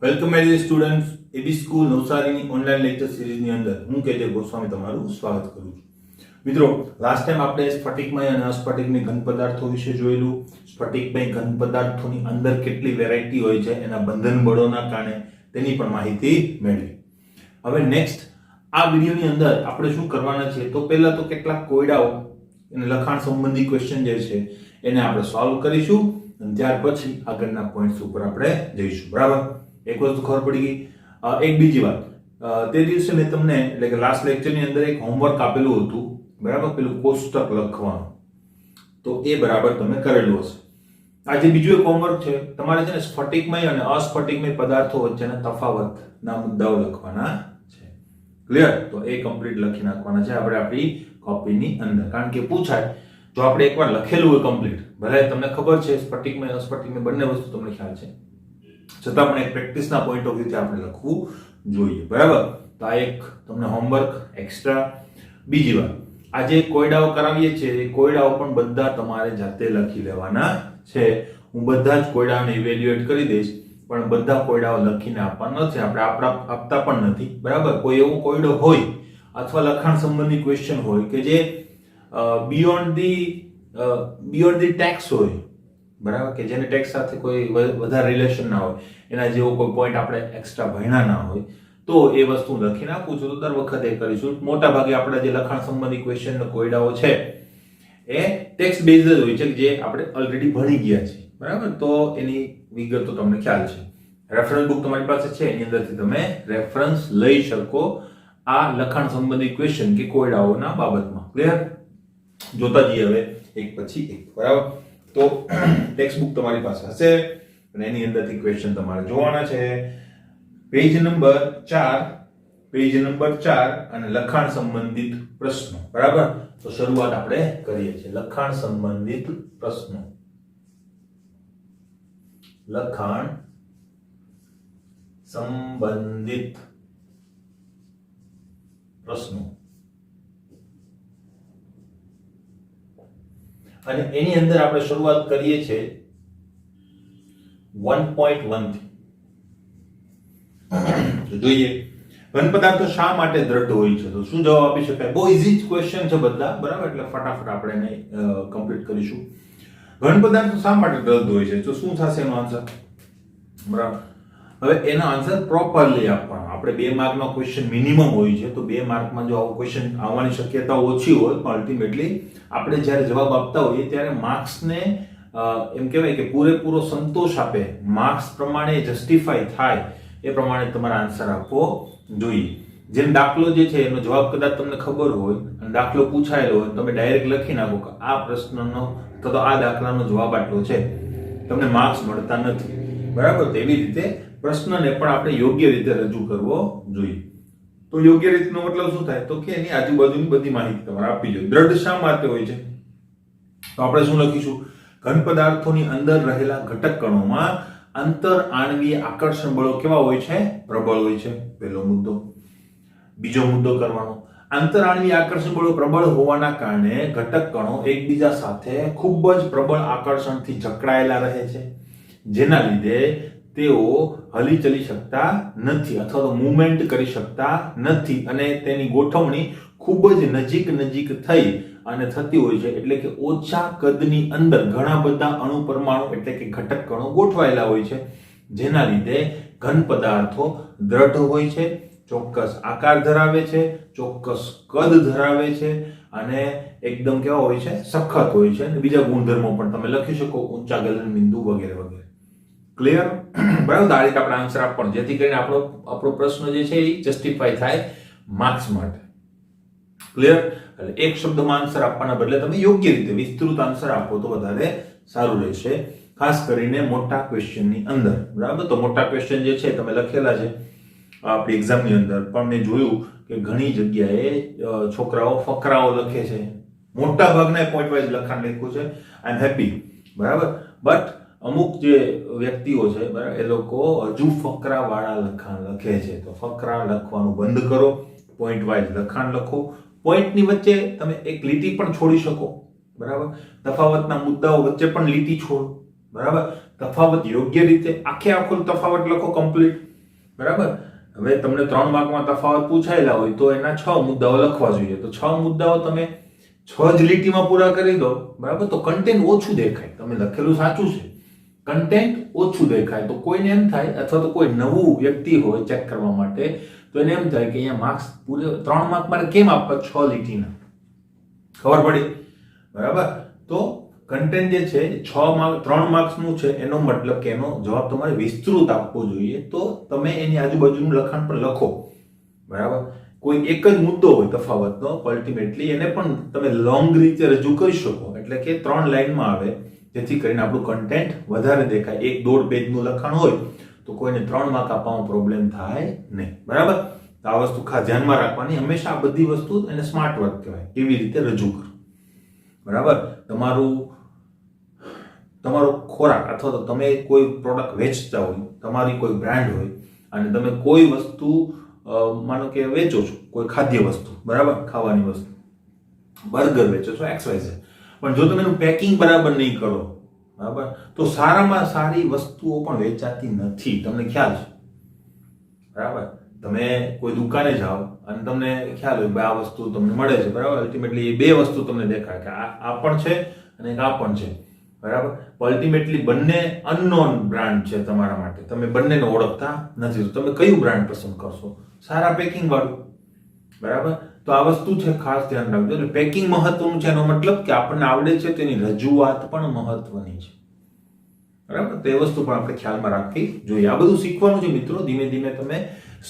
Welcome my dear students AB school નવસારીની online lecture સિરીઝની અંદર હું કેજે ગોસ્વામી તમારું સ્વાગત કરું છું. મિત્રો, લાસ્ટ ટાઈમ આપણે સ્ફટિકમય અને અસ્ફટિકમય ઘન પદાર્થો વિશે જોયેલું. સ્ફટિકમય ઘન પદાર્થોની અંદર કેટલી વેરાયટી હોય છે એના બંધન બળોના કારણે તેની પણ માહિતી મેળવી. હવે નેક્સ્ટ આ વિડિયોની અંદર આપણે શું કરવાના છે તો પહેલા તો કેટલાક કોયડાઓ અને લખાણ સંબંધી ક્વેશ્ચન જે છે એને આપણે સોલ્વ કરીશું અને ત્યાર પછી આગળના પોઈન્ટ્સ ઉપર આપણે જઈશું. બરાબર? એક વસ્તુ ખબર પડી ગઈ. એક બીજી વાત, તે દિવસે મેં તમને એટલે કે લાસ્ટ લેક્ચરની અંદર એક હોમવર્ક આપેલું હતું, બરાબર, પેલું કોષ્ટક લખવાનું, તો એ બરાબર તમે કરેલું હશે. આજે બીજું એક હોમવર્ક છે, તમારે છે ને સ્ફટિકમય અને અસ્ફટિકમય પદાર્થો વચ્ચેના તફાવતના મુદ્દાઓ લખવાના છે. ક્લિયર? તો એ કમ્પ્લીટ લખી નાખવાના છે આપણે આપણી કોપીની અંદર, કારણ કે પૂછાય જો આપણે એકવાર લખેલું હોય કમ્પ્લીટ, ભલે તમને ખબર છે સ્ફટિકમય અસ્ફટિકમય બંને વસ્તુ તમને ખ્યાલ છે, છતાં પણ એક પ્રેક્ટિસના પોઈન્ટ ઓફ વ્યૂથી આપણે લખવું જોઈએ. બરાબર? તો આ એક તમને હોમવર્ક એક્સ્ટ્રા. બીજી વાત, આજે કોયડાઓ કરાવીએ છીએ એ કોયડાઓ પણ બધા તમારે જાતે લખી લેવાના છે. હું બધા જ કોયડાઓને ઇવેલ્યુએટ કરી દઈશ, પણ બધા કોયડાઓ લખીને આપવાના નથી, આપણે આપતા પણ નથી. બરાબર? કોઈ એવો કોયડો હોય અથવા લખાણ સંબંધી ક્વેશ્ચન હોય કે જે બિયોન્ડ ધી ટેક્સ હોય, બરાબર, કે જેને ટેક્સ સાથે કોઈ વધારે રિલેશન ના હોય, એના જેવો કોઈ પોઈન્ટ આપણે એક્સ્ટ્રા ભણ્યા ના હોય, તો એ વસ્તુ લખીને આપું છું. તો દર વખતે કરીશું. મોટા ભાગે આપણા જે લખાણ સંબંધી ક્વેશ્ચન કોયડાઓ છે એ ટેક્સ્ટ બેઝડ જ હોય છે, જે આપણે ઓલરેડી ભણી ગયા છે. બરાબર? તો એની વિગત તો તમને ખ્યાલ છે. રેફરન્સ બુક તમારી પાસે છે, એની અંદરથી તમે રેફરન્સ લઈ શકો આ લખાણ સંબંધી ક્વેશ્ચન કે કોયડાઓના બાબતમાં. ક્લિયર? જોતા જઈએ હવે એક પછી એક. બરાબર? તો ટેક્સ્ટ બુક તમારી પાસે હશે અને એની અંદરથી ક્વેશ્ચન તમારે જોવાના છે. પેજ નંબર 4 અને લખાણ સંબંધિત પ્રશ્નો. બરાબર? તો શરૂઆત આપણે કરીએ છીએ. લખાણ સંબંધિત પ્રશ્નો. લખાણ સંબંધિત પ્રશ્નો. અને એની અંદર આપણે શરૂઆત કરીએ છીએ 1.1 થી. તો જોઈએ, ઘન પદાર્થો શા માટે દ્રઢ હોય છે? તો શું જવાબ આપી શકાય? બહુ ઈઝી ક્વેશ્ચન છે બધા. બરાબર? એટલે ફટાફટ આપણે એને કમ્પ્લીટ કરીશું. ઘન પદાર્થો શા માટે દ્રઢ હોય છે? તો શું થશે એનો આન્સર? બરાબર? હવે એનો આન્સર પ્રોપરલી આપવાનો. આપણે 2 માર્કનો ક્વેશ્ચન મિનિમમ હોય છે, તો 2 માર્કમાં જો આવો ક્વેશ્ચન આવવાની શક્યતા ઓછી હોય, પણ અલ્ટિમેટલી આપણે જ્યારે જવાબ આપતા હોઈએ ત્યારે માર્ક્સને એમ કહેવાય કે પૂરેપૂરો સંતોષ આપે, માર્ક્સ પ્રમાણે જસ્ટિફાઈ થાય એ પ્રમાણે તમારે આન્સર આપવો જોઈએ. જેમ દાખલો જે છે એનો જવાબ કદાચ તમને ખબર હોય અને દાખલો પૂછાયેલો હોય, તમે ડાયરેક્ટ લખી નાખો કે આ પ્રશ્નનો તો આ દાખલાનો જવાબ આટલો છે, તમને માર્ક્સ મળતા નથી. બરાબર? તેવી રીતે પ્રશ્નને પણ આપણે યોગ્ય રીતે રજૂ કરવો જોઈએ. તો યોગ્ય રીતનો મતલબ શું થાય? તો કે એની આજુબાજુની બધી માહિતી તમારે આપવી જોઈએ. દ્રઢ શા માટે હોય છે? તો આપણે શું લખીશું? ઘન પદાર્થોની અંદર રહેલા ઘટક કણોમાં અંતર આણવીય આકર્ષણ બળો કેવા હોય છે? પ્રબળ હોય છે. પહેલો મુદ્દો. બીજો મુદ્દો કરવાનો, અંતર આણવીય આકર્ષણ બળો પ્રબળ હોવાના કારણે ઘટક કણો એકબીજા સાથે ખૂબ જ પ્રબળ આકર્ષણથી જકડાયેલા રહે છે, જેના લીધે તેઓ હલી ચલી શકતા નથી અથવા તો મૂવમેન્ટ કરી શકતા નથી, અને તેની ગોઠવણી ખૂબ જ નજીક થઈ અને થતી હોય છે. એટલે કે ઓછા કદની અંદર ઘણા બધા અણુ પરમાણુ એટલે કે ઘટક કણો ગોઠવાયેલા હોય છે, જેના લીધે ઘન પદાર્થો દ્રઢ હોય છે, ચોક્કસ આકાર ધરાવે છે, ચોક્કસ કદ ધરાવે છે અને એકદમ કેવા હોય છે? સખત હોય છે. અને બીજા ગુણધર્મો પણ તમે લખી શકો, ઊંચા ગલન બિંદુ વગેરે વગેરે. ક્લિયર? બરાબર? આ રીતે આપણે આન્સર આપવાનો, જેથી કરીને આપણો પ્રશ્ન જે છે એ જસ્ટિફાઈ થાય માર્ક્સ માટે. ક્લિયર? એટલે એક શબ્દમાં આન્સર આપવાના બદલે તમે યોગ્ય રીતે વિસ્તૃત આન્સર આપો તો વધારે સારું રહેશે, ખાસ કરીને મોટા ક્વેશ્ચનની અંદર. બરાબર? તો મોટા ક્વેશ્ચન જે છે તમે લખેલા છે આપણી એક્ઝામની અંદર, પણ મેં જોયું કે ઘણી જગ્યાએ છોકરાઓ ફકરાઓ લખે છે. મોટા ભાગના પોઈન્ટ વાઇઝ લખાણ લખ્યું છે. આઈ એમ હેપી. બરાબર? બટ અમુક જે વ્યક્તિઓ છે, બરાબર, એ લોકો હજુ ફકરા વાળા લખાણ લખે છે. તો ફકરા લખવાનું બંધ કરો, પોઈન્ટ વાઇઝ લખાણ લખો. પોઈન્ટની વચ્ચે તમે એક લીટી પણ છોડી શકો. બરાબર? તફાવતના મુદ્દાઓ વચ્ચે પણ લીટી છોડો. બરાબર? તફાવત યોગ્ય રીતે આખો તફાવત લખો કમ્પ્લીટ. બરાબર. હવે તમને 3 માર્કમાં તફાવત પૂછાયેલા હોય તો એના 6 મુદ્દાઓ લખવા જોઈએ. તો 6 મુદ્દાઓ તમે 6 જ લીટીમાં પૂરા કરી દો, બરાબર, તો કન્ટેન્ટ ઓછું દેખાય. તમે લખેલું સાચું છે, કન્ટેન્ટ ઓછું દેખાય, તો કોઈને એમ થાય, અથવા તો કોઈ નવું વ્યક્તિ હોય ચેક કરવા માટે, તો એને એમ થાય કે અહીંયા માર્ક્સ પૂરે 3 માર્ક મારે કેમ આપવા 6 લીટીના. ખબર પડી, બરાબર. તો કન્ટેન્ટ જે છે 6 માર્ક 3 માર્ક્સનું છે, એનો મતલબ કે એનો જવાબ તમારે વિસ્તૃત આપવો જોઈએ. તો તમે એની આજુબાજુનું લખાણ પણ લખો, બરાબર. કોઈ એક જ મુદ્દો હોય તફાવતનો, અલ્ટિમેટલી એને પણ તમે લોંગ રીતે રજૂ કરી શકો, એટલે કે 3 લાઈનમાં આવે, જેથી કરીને આપણું કન્ટેન્ટ વધારે દેખાય. 1-1.5 પેજનું લખાણ હોય તો કોઈને 3 માર્ક આપવામાં પ્રોબ્લેમ થાય નહીં, બરાબર. તો આ વસ્તુ ખાસ ધ્યાનમાં રાખવાની. હંમેશા આ બધી વસ્તુ એને સ્માર્ટ વર્ક કહેવાય, કેવી રીતે રજૂ કરો, બરાબર. તમારો ખોરાક અથવા તો તમે કોઈ પ્રોડક્ટ વેચતા હોય, તમારી કોઈ બ્રાન્ડ હોય, અને તમે કોઈ વસ્તુ માનો કે વેચો છો, કોઈ ખાદ્ય વસ્તુ, બરાબર, ખાવાની વસ્તુ, બર્ગર વેચો છો, XYZ, પણ જો તમે એનું પેકિંગ બરાબર નહીં કરો, બરાબર, તો સારામાં સારી વસ્તુઓ પણ વેચાતી નથી. તમને ખ્યાલ છે, બરાબર. તમે કોઈ દુકાને જાઓ અને તમને ખ્યાલ હોય કે આ વસ્તુ તમને મળે છે, બરાબર, અલ્ટિમેટલી એ બે વસ્તુ તમને દેખાય કે આ પણ છે અને એક આ પણ છે, બરાબર. અલ્ટિમેટલી બંને અનનોન બ્રાન્ડ છે તમારા માટે, તમે બંનેને ઓળખતા નથી. તો તમે કયું બ્રાન્ડ પસંદ કરશો? સારા પેકિંગ વાળું, બરાબર. તો આ વસ્તુ છે, ખાસ ધ્યાન રાખજો. એટલે પેકિંગ મહત્વનું છે, એનો મતલબ કે આપણને આવડે છે, તેની રજૂઆત પણ મહત્વની છે, બરાબર. તો એ વસ્તુ પણ આપણે ખ્યાલમાં રાખવી જોઈએ. આ બધું શીખવાનું છે મિત્રો. ધીમે ધીમે તમે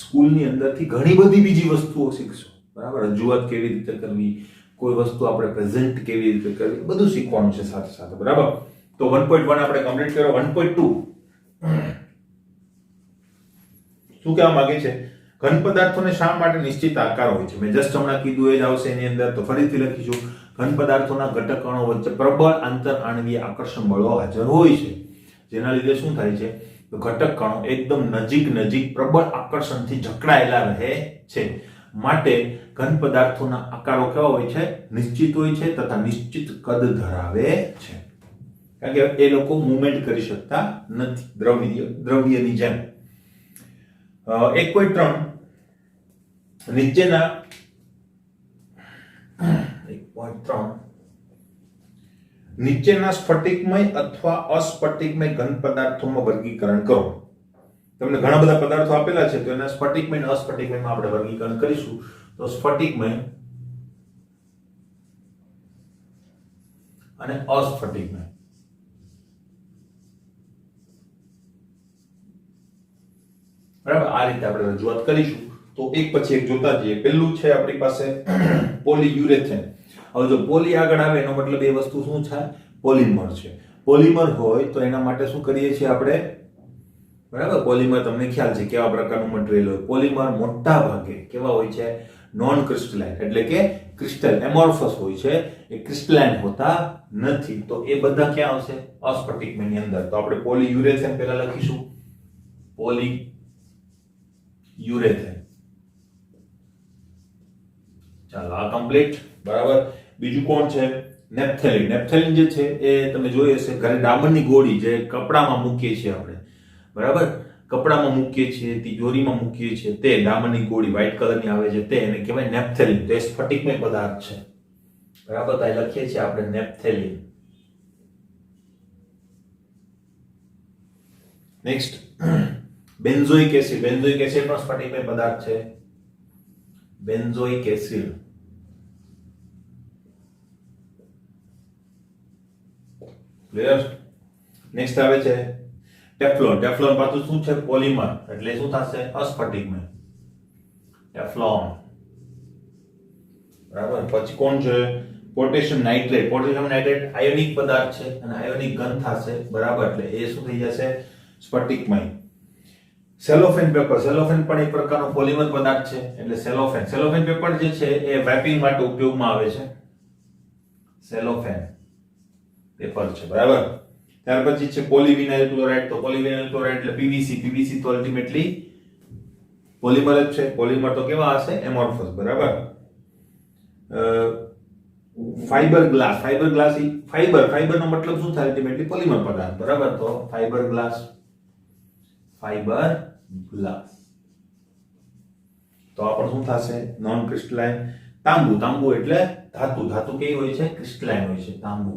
સ્કૂલની અંદરથી ઘણી બધી બીજી વસ્તુઓ શીખશો, બરાબર. રજૂઆત કેવી રીતે કરવી, કોઈ વસ્તુ આપણે પ્રેઝન્ટ કેવી રીતે કરવી, બધું શીખવાનું છે સાથે સાથે, બરાબર. તો 1.1 આપણે કમ્પ્લીટ કર્યો. 1.2 શું કહેવા માંગે છે? ઘન પદાર્થોને શા માટે નિશ્ચિત આકાર હોય છે? મેં જસ્ટ હમણાં કીધું એ જ આવશે એની અંદર. તો ફરીથી લખીશું, ઘન પદાર્થોના ઘટક કણો વચ્ચે પ્રબળ આંતર આણવીય આકર્ષણ બળો હાજર હોય છે, જેના લીધે શું થાય છે? ઘટક કણો એકદમ નજીક પ્રબળ આકર્ષણથી જકડાયેલા રહે છે. માટે ઘન પદાર્થોના આકારો કેવા હોય છે? નિશ્ચિત હોય છે તથા નિશ્ચિત કદ ધરાવે છે, કારણ કે એ લોકો મૂવમેન્ટ કરી શકતા નથી દ્રવ્યની જેમ. 1.3 નીચેના 1.3 નીચેના સ્ફટિકમય અથવા અસ્ફટિકમય ઘન પદાર્થોમાં વર્ગીકરણ કરો. તમને ઘણા બધા પદાર્થો આપેલા છે, તો એના સ્ફટિકમય અને અસ્ફટિકમયમાં આપણે વર્ગીકરણ કરીશું. તો સ્ફટિકમય અને અસ્ફટિકમય, બરાબર, આ રીતે આપણે રજૂઆત કરીશું. તો એક પછી એક જોતા જઈએ. પહેલું છે આપણી પાસે પોલીયુરેથેન. હવે જો પોલી આગળ આવે એનો મતલબ એ વસ્તુ શું છે? પોલિમર છે. પોલિમર હોય તો એના માટે શું કરીએ છીએ આપણે? બરાબર, પોલિમર તમને ખ્યાલ છે કેવા પ્રકારનું મટીરીયલ હોય. પોલિમર મોટા ભાગે કેવા હોય છે? નોન ક્રિસ્ટલાઇન, એટલે કે ક્રિસ્ટલ એમોર્ફસ હોય છે, એ ક્રિસ્ટલાઇન હોતા નથી. તો એ બધા ક્યાં આવશે? અસ્ફટિકમયની અંદર. તો આપણે પોલીયુરેથેન પહેલા લખીશું, પોલીયુરેથેન. ચાલો, આ કમ્પ્લીટ, બરાબર. બીજું કોણ છે? નેપ્થેલિન. નેપ્થેલિન જે છે એ તમે જોઈ હશે ઘરે ડામરની ગોળી જે કપડામાં મૂકીએ છીએ આપણે, બરાબર, કપડામાં મૂકીએ છીએ, તિજોરીમાં મૂકીએ છીએ, તે ડામરની ગોળી વ્હાઇટ કલરની આવે છે, તે એને કહેવાય નેપ્થેલિન. તો એ સ્ફટિકમય પદાર્થ છે, બરાબર. તો અહીં લખીએ છીએ આપણે naphthalene. Next benzoic acid. Benzoic acid પણ સ્ફટિકમય પદાર્થ છે. Benzoic acid, clear. નેક્સ્ટ આવે છે ટેફલોન. ટેફલોન પાછું શું છે? પોલિમર, એટલે શું થશે? અસ્ફટિકમય. ટેફલોન, બરાબર. પછી કોણ છે? Potassium nitrate. Potassium nitrate ionic પદાર્થ છે અને આયોનિક ઘન થશે, બરાબર, એટલે એ શું થઈ જશે? સ્ફટિકમય. Cellophane paper. સેલોફેન પણ એક પ્રકારનો પોલિમર પદાર્થ છે, એટલે સેલોફેન. સેલોફેન પેપર જે છે એ રેપિંગ માટે ઉપયોગમાં આવે છે. સેલોફેન પેપર છે, બરાબર. ત્યાર પછી છે પોલીવિનાઇલ ક્લોરાઇડ. તો પોલીવિનાઇલ ક્લોરાઇડ એટલે પીવીસી. પીવીસી તો અલ્ટિમેટલી પોલિમર જ છે. પોલિમર તો કેવા હશે? એમોર્ફસ, બરાબર. Fibre glass. ફાઈબર ગ્લાસ, ફાઈબરનો મતલબ શું થાય? અલ્ટિમેટલી પોલિમર પદાર્થ, બરાબર. તો ફાઈબર ગ્લાસ, ફાઈબર ગ્લાસ, તો આ પણ શું થશે? Non crystalline. તાંબુ એટલે ધાતુ કેવી હોય છે? ક્રિસ્ટલાઇન હોય છે તાંબુ,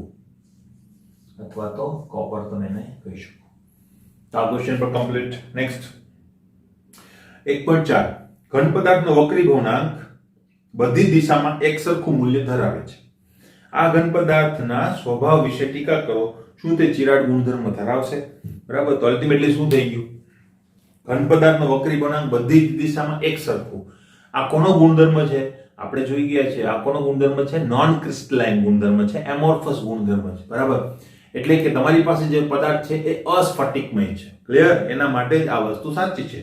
અથવા તો કોપર તમે એને કહી શકો. તો આ ક્વેશ્ચન પર કમ્પ્લીટ. નેક્સ્ટ 1.4 ઘન પદાર્થનો વક્રી ભવનાંક બધી દિશામાં એક સરખું મૂલ્ય ધરાવે છે. આ ઘન પદાર્થના સ્વભાવ વિશે ટીકા કરો. શું તે ચિરાડ ગુણધર્મ ધરાવશે? બરાબર. તો અલ્ટિમેટલી શું થઈ ગયું? ઘન પદાર્થનો વક્રી ભવનાંક બધી દિશામાં એક સરખું. આ કોનો ગુણધર્મ છે? આપણે જોઈ ગયા છે. આ કોનો ગુણધર્મ છે? નોન ક્રિસ્ટલાઇન ગુણધર્મ છે, એમોર્ફસ ગુણધર્મ છે. બરાબર. એટલે કે તમારી પાસે જે પદાર્થ છે એ અસ્ફટિકમય છે. ક્લિયર? એના માટે જ આ વસ્તુ સાચી છે.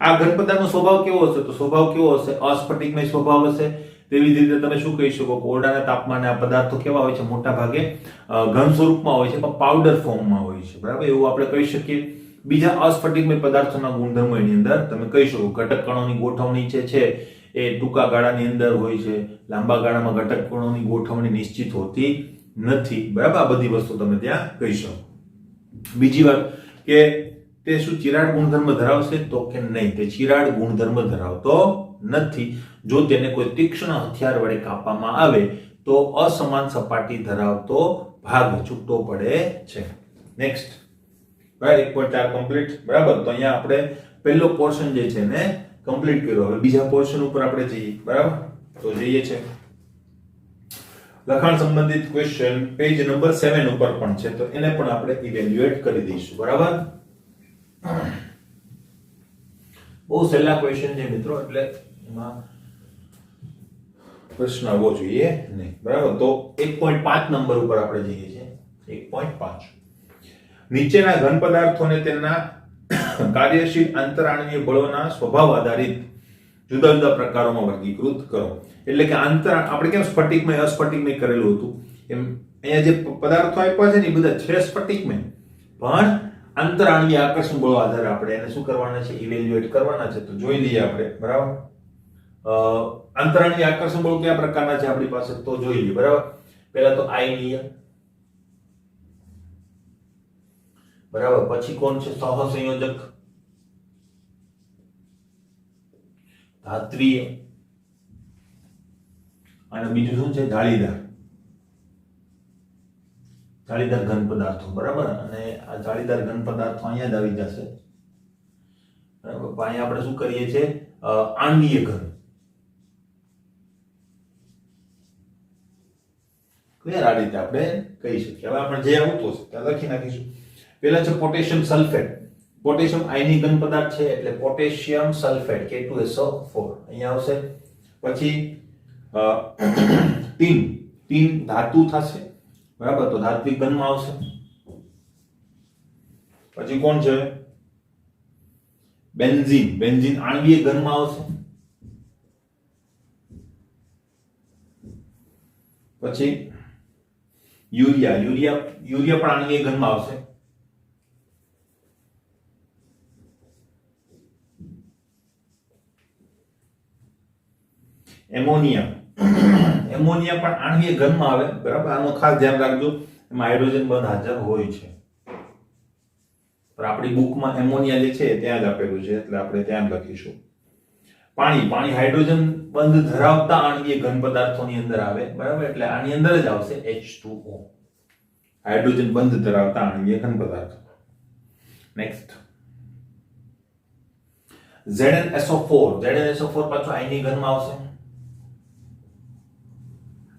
આ ઘન પદાર્થનો સ્વભાવ કેવો હશે? તો સ્વભાવ કેવો હશે? અસ્ફટિકમય સ્વભાવ હશે. તેવી જ રીતે તમે શું કહી શકો? ઓરડાના તાપમાને આ પદાર્થો કેવા હોય છે? મોટા ભાગે ઘન સ્વરૂપમાં હોય છે, પણ પાવડર ફોર્મમાં હોય છે. બરાબર, એવું આપણે કહી શકીએ. બીજા અસ્ફટિકમય પદાર્થોના ગુણધર્મો એની અંદર તમે કહી શકો. ઘટક કણોની ગોઠવણી છે એ ટૂંકા ગાળાની અંદર હોય છે, લાંબા ગાળામાં ઘટક કણોની ગોઠવણી નિશ્ચિત હોતી નથી. બરાબર, આ બધી વસ્તુ તમે ત્યાં કહી શકો. બીજી વાત કે તે શું ચિરાડ ગુણધર્મ ધરાવશે? તો કે નહીં, તે ચિરાડ ગુણધર્મ ધરાવતો નથી. જો તેને કોઈ તીક્ષ્ણ હથિયાર વડે કાપવામાં આવે તો અસમાન સપાટી ધરાવતો ભાગ છૂટો પડે છે. નેક્સ્ટ, બરાબર, 1.4 કમ્પ્લીટ. બરાબર, તો અહીંયા આપણે પહેલો પોર્શન જે છે ને કમ્પ્લીટ કર્યો. હવે બીજા પોર્શન ઉપર આપણે જઈએ. બરાબર, તો જઈએ છે લખાણ સંબંધિત ક્વેશ્ચન પેજ નંબર 7 ઉપર પણ છે, તો એને પણ આપણે ઇવેલ્યુએટ કરી દઈશું. બરાબર, બહુ સહેલા ક્વેશ્ચન છે મિત્રો, એટલે એમાં પ્રશ્ન આવવો જોઈએ નહીં. બરાબર, તો 1.5 નંબર ઉપર આપણે જઈએ છીએ. 1.5 નીચેના ઘન પદાર્થોને તેના કાર્યશીલ આંતરાણવીય બળોના સ્વભાવ આધારિત જુદા જુદા પ્રકારોમાં વર્ગીકૃત કરો. એટલે કે આપણે કેમ સ્ફટિકમય અસ્ફટિકમય કરેલું હતું, એમ અહીંયા જે પદાર્થો આપ્યા છે ને એ બધા છે સ્ફટિકમય, પણ આંતરાણવીય આકર્ષણ બળો આધારે આપણે એને શું કરવાના છે? ઇવેલ્યુએટ કરવાના છે. તો જોઈ લઈએ આપણે. બરાબર, આંતરાણવીય આકર્ષણ બળો કયા પ્રકારના છે આપણી પાસે? તો જોઈ લઈએ. બરાબર, પહેલા તો આયનીય. બરાબર, પછી કોણ છે? સહસંયોજક, ધાત્રીય, અને બીજું શું છે? જાળીદાર ઘન પદાર્થો. બરાબર, અને આ જાળીદાર ઘન પદાર્થો અહીંયા જ આવી જશે. બરાબર, અહીંયા આપણે શું કરીએ છીએ? આણ્વીય ઘન. ક્લિયર? આ રીતે આપણે કહી શકીએ. હવે આપણે જે આવતું હશે ત્યાં લખી નાખીશું. પહેલા છે પોટેશિયમ સલ્ફેટ. પોટેશિયમ આયનિક ઘન પદાર્થ છે, એટલે પોટેશિયમ સલ્ફેટ K2SO4 અહીંયા આવશે. પછી ટીન ધાતુ થશે. બરાબર, તો ધાત્વિક ઘનમાં આવશે. પછી કોણ છે? બેન્ઝીન આણ્વીય ઘનમાં આવશે. પછી યુરિયા પણ આણ્વીય ઘનમાં આવશે. એમોનિયા પણ આણ્વીય ઘનમાં આવે. બરાબર, આનો ખાસ ધ્યાન રાખજો, એમાં હાઇડ્રોજન બંધ હાજર હોય છે. પણ આપણી બુકમાં એમોનિયા જે છે ત્યાં જ આપેલું છે, એટલે આપણે ત્યાં લખીશું. પાણી હાઇડ્રોજન બંધ ધરાવતા આણ્વીય ઘન પદાર્થોની અંદર આવે. બરાબર, એટલે આની અંદર જ આવશે H2O, હાઇડ્રોજન બંધ ધરાવતા આણ્વીય ઘન પદાર્થો. નેક્સ્ટ, ZnSO4 પાછો આયનિક ઘનમાં આવશે.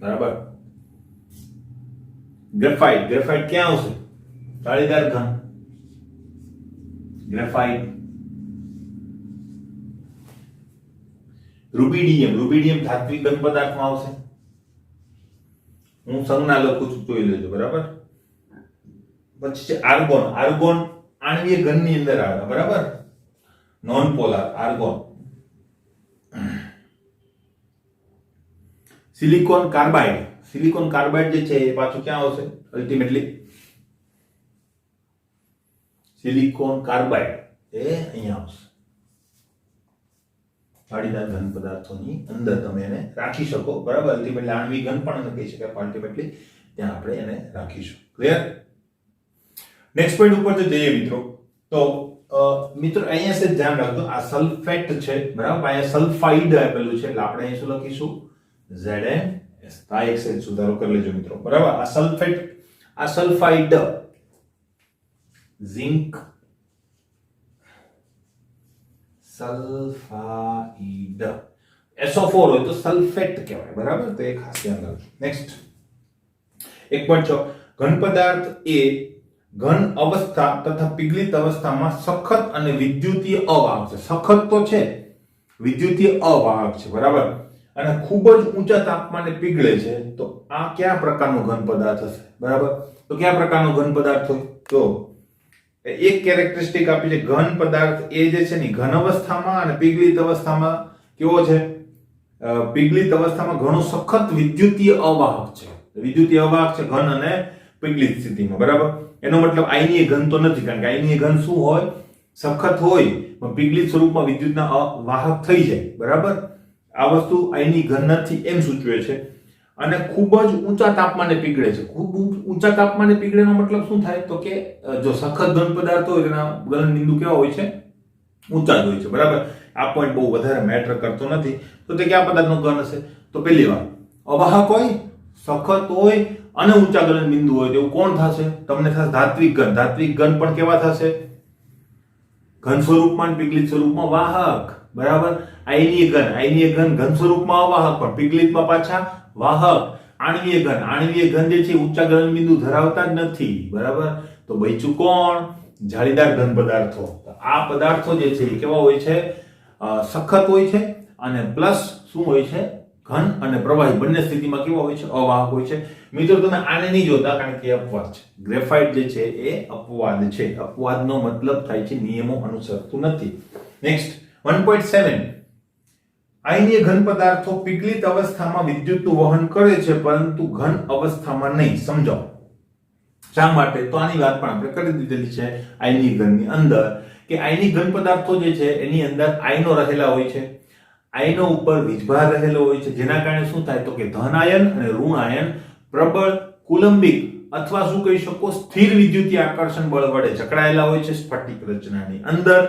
બરાબર, ગ્રેફાઇટ ક્યાં આવશે? જાળીદાર ઘન. ગ્રેફાઇટ. રૂબિડિયમ ધાત્વિક ઘન પદાર્થમાં આવશે. હું સંજ્ઞા લખું છું, જોઈ લેજો. બરાબર, પછી છે આર્ગોન આણ્વીય ઘનની અંદર આવે. બરાબર, non polar argon. Silicon carbide જે છે એ પાછું ક્યાં આવશે? અલ્ટિમેટલી સિલિકોન કાર્બાઇડ એ અહીંયા આવશે. જાળીદાર ઘન પદાર્થોની અંદર તમે એને રાખી શકો. બરાબર, અલ્ટિમેટલી આણ્વિક ઘન પણ કહી શકાય, અલ્ટિમેટલી ત્યાં આપણે એને રાખીશું. ક્લિયર? નેક્સ્ટ પોઈન્ટ ઉપર જો જઈએ મિત્રો, તો મિત્રો અહીંયા છે ધ્યાન રાખજો, આ સલ્ફેટ છે બરાબર, અહીંયા સલ્ફાઇડ આપેલું છે એટલે આપણે અહીં શું લખીશું ZnS. આ એક સેજ સુધારો કરી લેજો મિત્રો બરાબર. આ સલ્ફેટ, આ સલ્ફાઇડ, ઝિંક સલ્ફાઇડ, SO4 હોય તો સલ્ફેટ કહેવાય બરાબર, તો એ ખાસ ધ્યાન રાખજો. નેક્સ્ટ 1.6 ઘન પદાર્થ એ ઘન અવસ્થા તથા પીગળિત અવસ્થામાં સખત અને વિદ્યુતીય અવાહક છે. સખત તો છે, વિદ્યુતીય અવાહક છે બરાબર, અને ખૂબ જ ઊંચા તાપમાને પીગળે છે. તો આ કયા પ્રકારનો ઘન પદાર્થ હશે બરાબર? તો કયા પ્રકારનો ઘન પદાર્થ હોય? તો એક કેરેક્ટરિસ્ટિક આપી છે, ઘન પદાર્થ એ જે છે ને ઘન અવસ્થામાં અને પીગળિત અવસ્થામાં કેવો છે? પીગળિત અવસ્થામાં ઘણો સખત વિદ્યુતીય અવાહક છે. વિદ્યુતીય અવાહક છે ઘન અને પીગળિત સ્થિતિમાં બરાબર. એનો મતલબ આયનીય ઘન તો નથી, કારણ કે આયનીય ઘન શું હોય? સખત હોય પણ પીગળિત સ્વરૂપમાં વિદ્યુતના વાહક થઈ જાય બરાબર. આ વસ્તુ આયનીય ઘન નથી એમ સૂચવે છે. અને ખૂબ જ ઊંચા તાપમાને પીગળે છે. ખૂબ ઊંચા તાપમાને પીગળેનો મતલબ શું થાય? તો કે જો સખત ઘન પદાર્થ હોય તેના ગલન બિંદુ કેવા હોય છે? ઊંચા જ હોય છે બરાબર. આ પોઈન્ટ બહુ વધારે મેટર કરતો નથી. તો તે કયા પદાર્થનો ઘન હશે? તો પહેલી વાર અવાહક હોય, સખત હોય અને ઊંચા ગલન બિંદુ હોય તેવું કોણ થશે? તમને થશે ધાત્વિક ઘન. ધાત્વિક ઘન પણ કેવા થશે? ઘન સ્વરૂપમાં પીગળિત સ્વરૂપમાં વાહક બરાબર. આયનીય ઘન ઘન સ્વરૂપમાં અવાહક પણ પીગળિતમાં પાછા વાહક. આણ્વીય ઘન જે છે ઊંચા ગલન બિંદુ ધરાવતા જ નથી બરાબર. તો બચ્યું કોણ? જાળીદાર ઘન પદાર્થો. આ પદાર્થો જે છે એ કેવા હોય છે? સખત હોય છે અને પ્લસ શું હોય છે? ઘન અને પ્રવાહી બંને સ્થિતિમાં કેવા હોય છે? અવાહક હોય છે. મિત્રો તમે આને નહીં જોતા, કારણ કે અપવાદ છે. ગ્રેફાઇટ જે છે એ અપવાદ છે. અપવાદનો મતલબ થાય છે નિયમો અનુસરતું નથી. નેક્સ્ટ 1.7 આયનીય ઘન પદાર્થો પીગળિત અવસ્થામાં વિદ્યુતનું વહન કરે છે પરંતુ ઘન અવસ્થામાં નહીં. સમજાવો શા માટે? તો આની વાત પણ આપણે કરી દીધેલી છે આયનીય ઘનની અંદર, કે આયનીય ઘન પદાર્થો જે છે એની અંદર આયનો રહેલા હોય છે. આયનો ઉપર વીજભાર રહેલો હોય છે, જેના કારણે શું થાય? તો કે ધન આયન અને ઋણ આયન પ્રબળ કુલંબિક અથવા શું કહી શકો સ્થિર વિદ્યુતીય આકર્ષણ બળ વડે જકડાયેલા હોય છે સ્ફટિક રચનાની અંદર.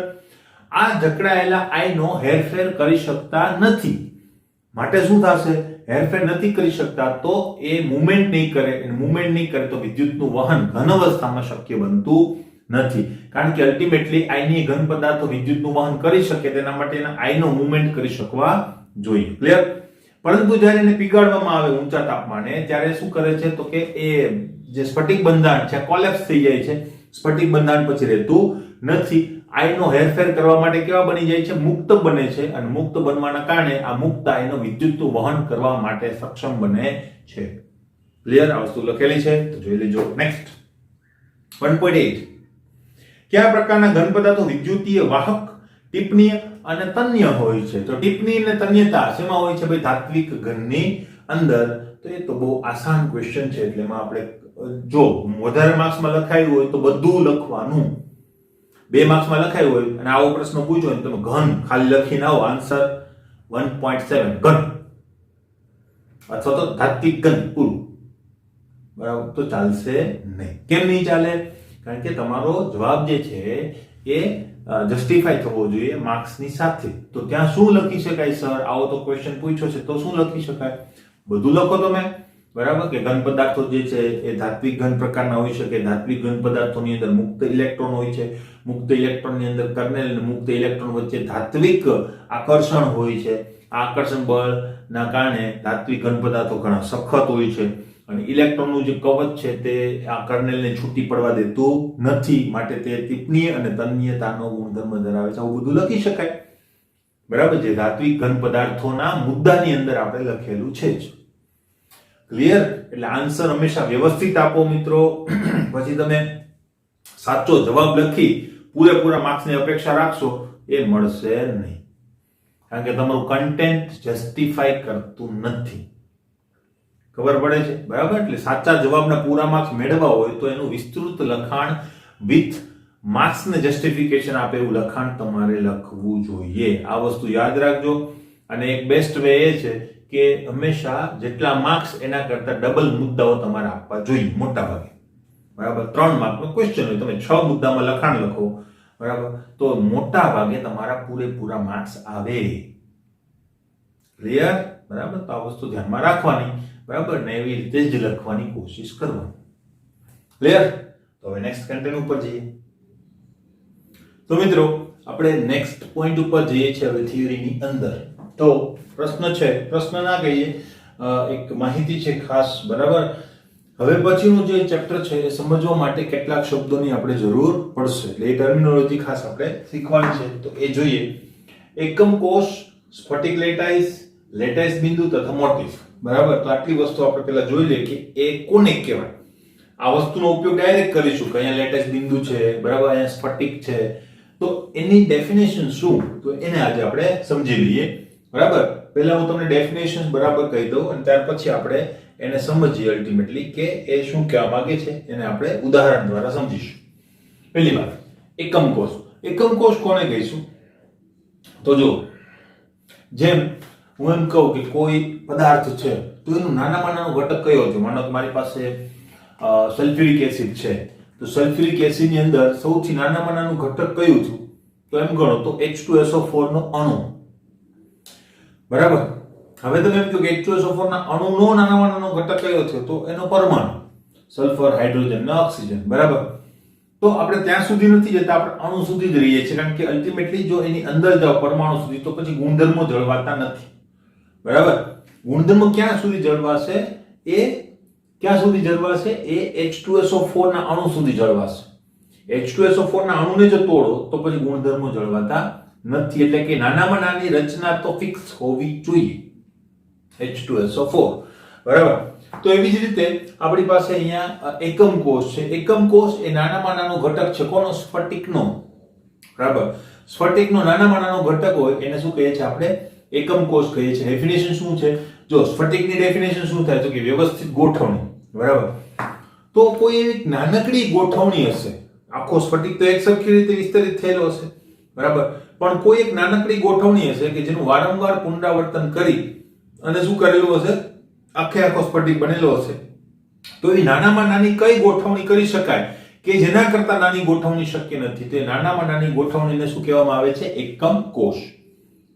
આ જકડાયેલા આયનો હેરફેર કરી શકતા નથી. માટે શું થશે? હેરફેર નથી કરી શકતા તો એ મૂવમેન્ટ નહીં કરે, અને મૂવમેન્ટ નહીં કરે તો વિદ્યુતનું વહન ઘન અવસ્થામાં શક્ય બનતું નથી. કારણ કે અલ્ટિમેટલી આયનીય ઘન પદાર્થો વિદ્યુતનું વહન કરી શકે તેના માટે એના આયનો મૂવમેન્ટ કરી શકવા જોઈએ. ક્લિયર? પરંતુ જ્યારે એને પીગાળવામાં આવે ઊંચા તાપમાને ત્યારે શું કરે છે? તો કે એ જે સ્ફટિક બંધારણ છે કોલેપ્સ થઈ જાય છે. સ્ફટિક બંધારણ પછી રહેતું નથી. આયનો હેરફેર કરવા માટે કેવા બની જાય છે? મુક્ત બને છે, અને મુક્ત બનવાના કારણે આ મુક્ત આયનો વિદ્યુતનું વહન કરવા માટે સક્ષમ બને છે. ક્લિયર? આ વસ્તુ લખેલી છે તો જોઈ લેજો. નેક્સ્ટ 1.8 કયા પ્રકારના ઘન પદાર્થો વિદ્યુતીય વાહક, ટીપનીય અને તન્ય હોય છે? તો ટીપની અને તન્યતા શેમાં હોય છે ભાઈ? ધાત્વિક ઘનની અંદર. તો એ તો બહુ આસાન ક્વેશ્ચન છે, એટલે એમાં આપણે જો વધારે માર્ક્સમાં લખાયું હોય તો બધું લખવાનું. 2 માર્ક્સમાં લખાયું હોય અને આવો પ્રશ્ન પૂછ્યો ને તમે ઘન ખાલી લખીને આવો, આન્સર 1.7 ઘન અથવા તો ધાત્વિક ઘન પૂરું બરાબર, તો ચાલશે નહીં. કેમ નહીં ચાલે? કારણ કે તમારો જવાબ જે છે એ જસ્ટિફાઈ થવો જોઈએ માર્ક્સની સાથે. તો ત્યાં શું લખી શકાય? સર આવો તો ક્વેશ્ચન પૂછ્યો છે તો શું લખી શકાય? બધું લખો તમે બરાબર. કે ઘન પદાર્થો જે છે એ ધાત્વિક ઘન પ્રકારના હોઈ શકે. ધાત્વિક ઘન પદાર્થોની અંદર મુક્ત ઇલેક્ટ્રોન હોય છે. મુક્ત ઇલેક્ટ્રોનની અંદર કર્નેલ અને મુક્ત ઇલેક્ટ્રોન વચ્ચે ધાત્વિક આકર્ષણ હોય છે. આ આકર્ષણ બળના કારણે ધાત્વિક ઘન પદાર્થો ઘણા સખત હોય છે, અને ઇલેક્ટ્રોનનું જે કવચ છે તે આ કર્નેલને છૂટી પડવા દેતું નથી. માટે તે ટીપનીય અને તન્યતાનો ગુણધર્મ ધરાવે છે. આવું બધું લખી શકાય બરાબર, જે ધાત્વિક ઘન પદાર્થોના મુદ્દાની અંદર આપણે લખેલું છે જ. ક્લિયર? એટલે આન્સર હંમેશા વ્યવસ્થિત આપો મિત્રો, પછી તમે સાચો જવાબ લખી પૂરેપૂરા માર્ક્સની અપેક્ષા રાખશો એ મળશે નહીં, કારણ કે તમારું કન્ટેન્ટ જસ્ટિફાઈ કરતું નથી. ખબર પડે છે બરાબર? એટલે સાચા જવાબના પૂરા માર્ક્સ મેળવવા હોય તો એનું વિસ્તૃત લખાણ વિથ માર્ક્સને જસ્ટિફિકેશન આપે એવું લખાણ તમારે લખવું જોઈએ. આ વસ્તુ યાદ રાખજો. અને એક બેસ્ટ વે એ છે કે હંમેશા જેટલા માર્ક્સ એના કરતા ડબલ મુદ્દાઓ તમારે આપવા જોઈએ મોટા ભાગે બરાબર. 3 માર્કનો ક્વેશ્ચન હોય, તમે 6 મુદ્દામાં લખાણ લખો બરાબર, તો મોટા ભાગે તમારા પૂરેપૂરા માર્ક્સ આવે. ક્લિયર? બરાબર, તો આ વસ્તુ ધ્યાનમાં રાખવાની. બરાબર ને, એવી રીતે જ લખવાની કોશિશ કરવાની. ક્લિયર? તો હવે નેક્સ્ટ કન્ટેન્ટ ઉપર જઈએ. તો મિત્રો આપણે નેક્સ્ટ પોઈન્ટ ઉપર જઈએ છીએ હવે થિયરીની અંદર. તો પ્રશ્ન છે, પ્રશ્ન ના કહીએ, એક માહિતી છે ખાસ. બરાબર, હવે પછીનું જે ચેપ્ટર છે એ સમજવા માટે કેટલાક શબ્દોની આપણે જરૂર પડશે, એટલે એ ટર્મિનોલોજી ખાસ આપણે શીખવાની છે. તો એ જોઈએ. એકમ કોષ, સ્ફટિક લેટાઈસ, લેટાઈસ બિંદુ તથા મોટિફ. બરાબર, તો આટલી વસ્તુ આપણે પહેલા જોઈ લઈએ કે એ કોને કહેવાય. આ વસ્તુનો ઉપયોગ ડાયરેક્ટ કરીશું કે અહીંયા લેટાઈસ બિંદુ છે, બરાબર, અહીંયા સ્ફટિક છે, તો એની ડેફિનેશન શું, તો એને આજે આપણે સમજી લઈએ. બરાબર, પહેલા હું તમને ડેફિનેશન બરાબર કહી દઉં અને ત્યાર પછી આપણે એને સમજીએ અલ્ટિમેટલી કે એ શું કહેવા માંગે છે. એને આપણે ઉદાહરણ દ્વારા સમજીશું. પહેલી વાત, એકમ કોષ. એકમ કોષ કોને કહીશું? તો જો, જેમ હું એમ કહું કે કોઈ પદાર્થ છે તો એનું નાનામાં નાનો ઘટક કયો છે. માનો કે મારી પાસે સલ્ફ્યુરિક એસિડ છે, તો સલ્ફ્યુરિક એસિડ ની અંદર સૌથી નાનામાં નાનું ઘટક કયું છે? તો એમ ગણો તો H2SO4 નો અણુ. બરાબર, હવે તમે એમ કહો કે H2SO4 ના અણુનો નાનામાં નાનો ઘટક કયો છે? તો એનો પરમાણુ, સલ્ફર, હાઇડ્રોજન ને ઓક્સિજન. બરાબર, તો આપણે ત્યાં સુધી નથી જતા, આપણે અણુ સુધી જ રહીએ છીએ, કારણ કે અલ્ટિમેટલી જો એની અંદર જાવ પરમાણુ સુધી તો પછી ગુણધર્મો જળવાતા નથી. બરાબર, ગુણધર્મો ક્યાં સુધી જળવાશે? એ ક્યાં સુધી જળવાશે? એ H2SO4 ના અણુ સુધી જળવાશે. H2SO4 ના અણુને જો તોડો તો પછી ગુણધર્મો જળવાતા નથી. એટલે કે નાનામાં નાની રચના તો ફિક્સ હોવી જોઈએ, H2SO4. બરાબર, તો એવી જ રીતે આપણી પાસે અહીંયા એકમ કોષ છે. એકમ કોષ એ નાનામાં નાનો ઘટક છે. કોનો? સ્ફટિકનો. બરાબર, સ્ફટિકનો નાનામાં નાનો ઘટક હોય એને શું કહીએ છીએ આપણે? એકમ કોષ કહીએ છીએ. ડેફિનેશન શું છે? જો સ્ફટિકની ડેફિનેશન શું થાય તો કે વ્યવસ્થિત ગોઠવણી. બરાબર, તો કોઈ એવી નાનકડી ગોઠવણી હશે, આખો સ્ફટિક તો એક સરખી રીતે વિસ્તરિત થયેલો હશે. બરાબર, પણ કોઈ એક નાનકડી ગોઠવણી હશે કે જેનું વારંવાર પુનરાવર્તન કરી અને શું કરેલું હશે? આખો સ્ફટિક બનેલો હશે. તો એ નાનામાં નાની કઈ ગોઠવણી કરી શકાય કે જેના કરતા નાની ગોઠવણી શક્ય નથી? તો એ નાનામાં નાની ગોઠવણીને શું કહેવામાં આવે છે? એકમ કોષ.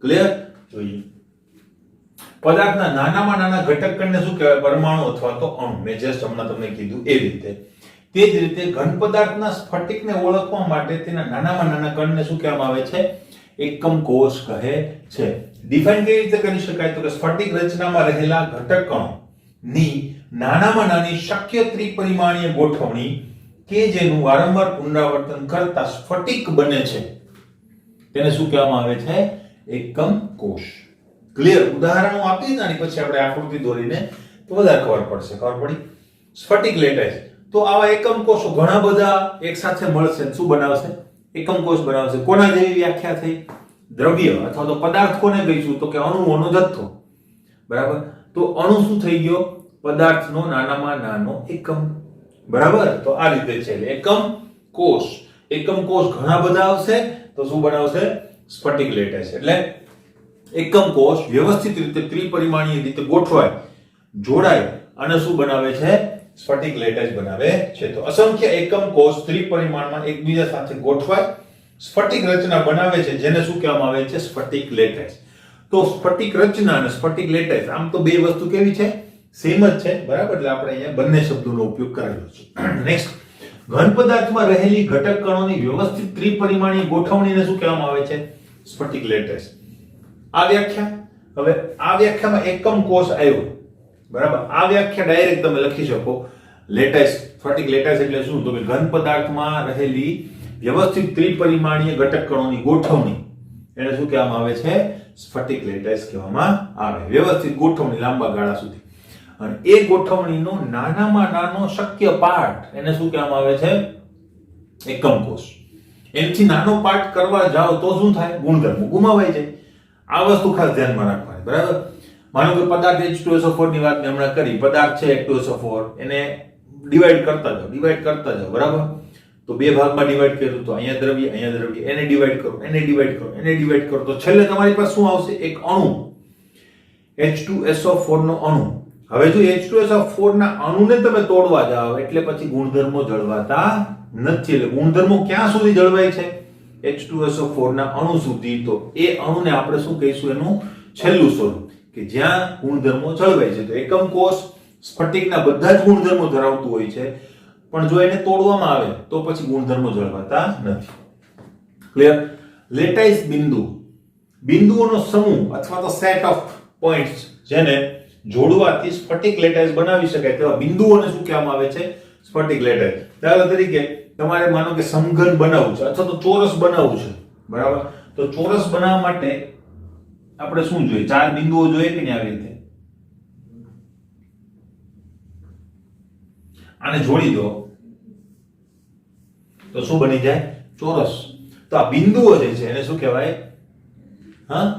ક્લિયર? જોઈએ. પદાર્થના નાનામાં નાના ઘટક કણને શું કહેવાય? પરમાણુ અથવા તો અણુ. મેં જસ્ટ હમણાં તમને કીધું એ રીતે. તે જ રીતે ઘન પદાર્થના સ્ફટિકને ઓળખવા માટે તેના નાનામાં નાના કણને શું કહેવામાં આવે છે? એકમ કોષ કહે છે. ડિફાઇન કેવી રીતે કરી શકાય? તો કે સ્ફટિક રચનામાં રહેલા ઘટક કણોની નાનામાં નાની શક્ય ત્રિપરિમાણીય ગોઠવણી કે જેનું વારંવાર પુનરાવર્તન કરતા સ્ફટિક બને છે તેને શું કહેવામાં આવે છે? એકમ કોષ. ક્લિયર? ઉદાહરણો આપી અને પછી આપણે આકૃતિ દોરીને તો વધારે ખબર પડશે. ખબર પડી? સ્ફટિક લેટાઈસ. તો આવા એકમ કોષો ઘણા બધા એક સાથે મળશે, શું બનાવશે? એકમ કોષ બનાવશે. કોના જેવી વ્યાખ્યા થઈ? દ્રવ્ય અથવા તો પદાર્થ કોને કહીશું? તો કે અણુઓનો જથ્થો. બરાબર, તો અણુ શું થઈ ગયો? પદાર્થનો નાનામાં નાનો એકમ. બરાબર, તો આ રીતે છે એકમ કોષ. એકમ કોષ ઘણા બધા આવશે તો શું બનાવશે? સ્ફટિક લેટાઈસ. એટલે એકમ કોષ વ્યવસ્થિત રીતે ત્રિપરિમાણીય રીતે ગોઠવાય, જોડાય અને શું બનાવે છે? સ્ફટિક લેટાઈસ બનાવે છે. તો અસંખ્ય એકમ કોષ ત્રિપરિમાણમાં એકબીજા સાથે ગોઠવાય સ્ફટિક રચના બનાવે છે, જેને શું કહેવામાં આવે છે? સ્ફટિક લેટાઈસ. તો સ્ફટિક રચના અને સ્ફટિક લેટાઈસ આમ તો બે વસ્તુ કેવી છે? સેમ જ છે. બરાબર, એટલે આપણે અહીંયા બંને શબ્દોનો ઉપયોગ કરેલો છે. નેક્સ્ટ, ઘન પદાર્થમાં રહેલી ઘટક કણોની વ્યવસ્થિત ત્રિપરિમાણીય ગોઠવણીને શું કહેવામાં આવે છે? સ્ફટિક લેટાઈસ. આ વ્યાખ્યા. હવે આ વ્યાખ્યામાં એકમ કોષ આવ્યો. બરાબર, આ વ્યાખ્યા ડાયરેક્ટ તમે લખી શકો. લેટાઈસ, સ્ફટિક લેટાઈસ એટલે શું? તો કે ઘન પદાર્થમાં રહેલી વ્યવસ્થિત ત્રિપરિમાણીય ઘટક કણોની ગોઠવણી એને શું કહેવામાં આવે છે? સ્ફટિક લેટાઈસ કહેવામાં આવે. વ્યવસ્થિત ગોઠવણી લાંબા ગાળા સુધી. અને એ ગોઠવણીનો નાનામાં નાનો શક્ય પાર્ટ એને શું કહેવામાં આવે છે? એકમ કોષ. એનાથી નાનો પાર્ટ કરવા જાઓ તો શું થાય? ગુણધર્મો ગુમાવાઈ જાય. આ વસ્તુ ખાસ ધ્યાનમાં રાખવાની. બરાબર, માનો કે પદાર્થ H2SO4 ની વાત મેં હમણાં કરી. પદાર્થ છે H2SO4, એને ડિવાઈડ કરતા જાઓ. બરાબર, તો બે ભાગમાં ડિવાઈડ કર્યું તો અહીંયા દ્રવ્ય, એને ડિવાઈડ કરો, તો છેલ્લે તમારી પાસે શું આવશે? એક અણુ, H2SO4 નો અણુ. હવે જો H2SO4 ના અણુને તમે તોડવા જાઓ એટલે પછી ગુણધર્મો જળવાતા નથી. એટલે ગુણધર્મો ક્યાં સુધી જળવાય છે? H2SO4 ના અણુ સુધી, તો એ અણુને આપણે શું કહીશું? એનું છેલ્લું સ્વરૂપ, કે જ્યાં ગુણધર્મો જળવાય છે. તો એકમ કોષ સ્ફટિકના બધા જ ગુણધર્મો ધરાવતું હોય છે, પણ જો એને તોડવામાં આવે તો પછી ગુણધર્મો જળવાતા નથી. ક્લિયર? લેટાઈસ બિંદુ, બિંદુઓનો સમૂહ અથવા તો સેટ ઓફ પોઈન્ટ્સ જેને જોડવાથી સ્ફટિક લેટાઈસ બનાવી શકાય તેવા બિંદુઓને શું કહેવામાં આવે છે? સ્ફટિક લેટાઈસ. દાખલા તરીકે તમારે માનો કે સમઘન બનાવવું છે અથવા તો ચોરસ બનાવવું છે, બરાબર? તો ચોરસ બનાવવા માટે આપણે શું જોઈએ? 4 બિંદુઓ જોઈએ કે નહીં? આવી રીતે આને જોડી દો તો શું બની જાય? ચોરસ. તો આ બિંદુઓ જે છે એને શું કહેવાય?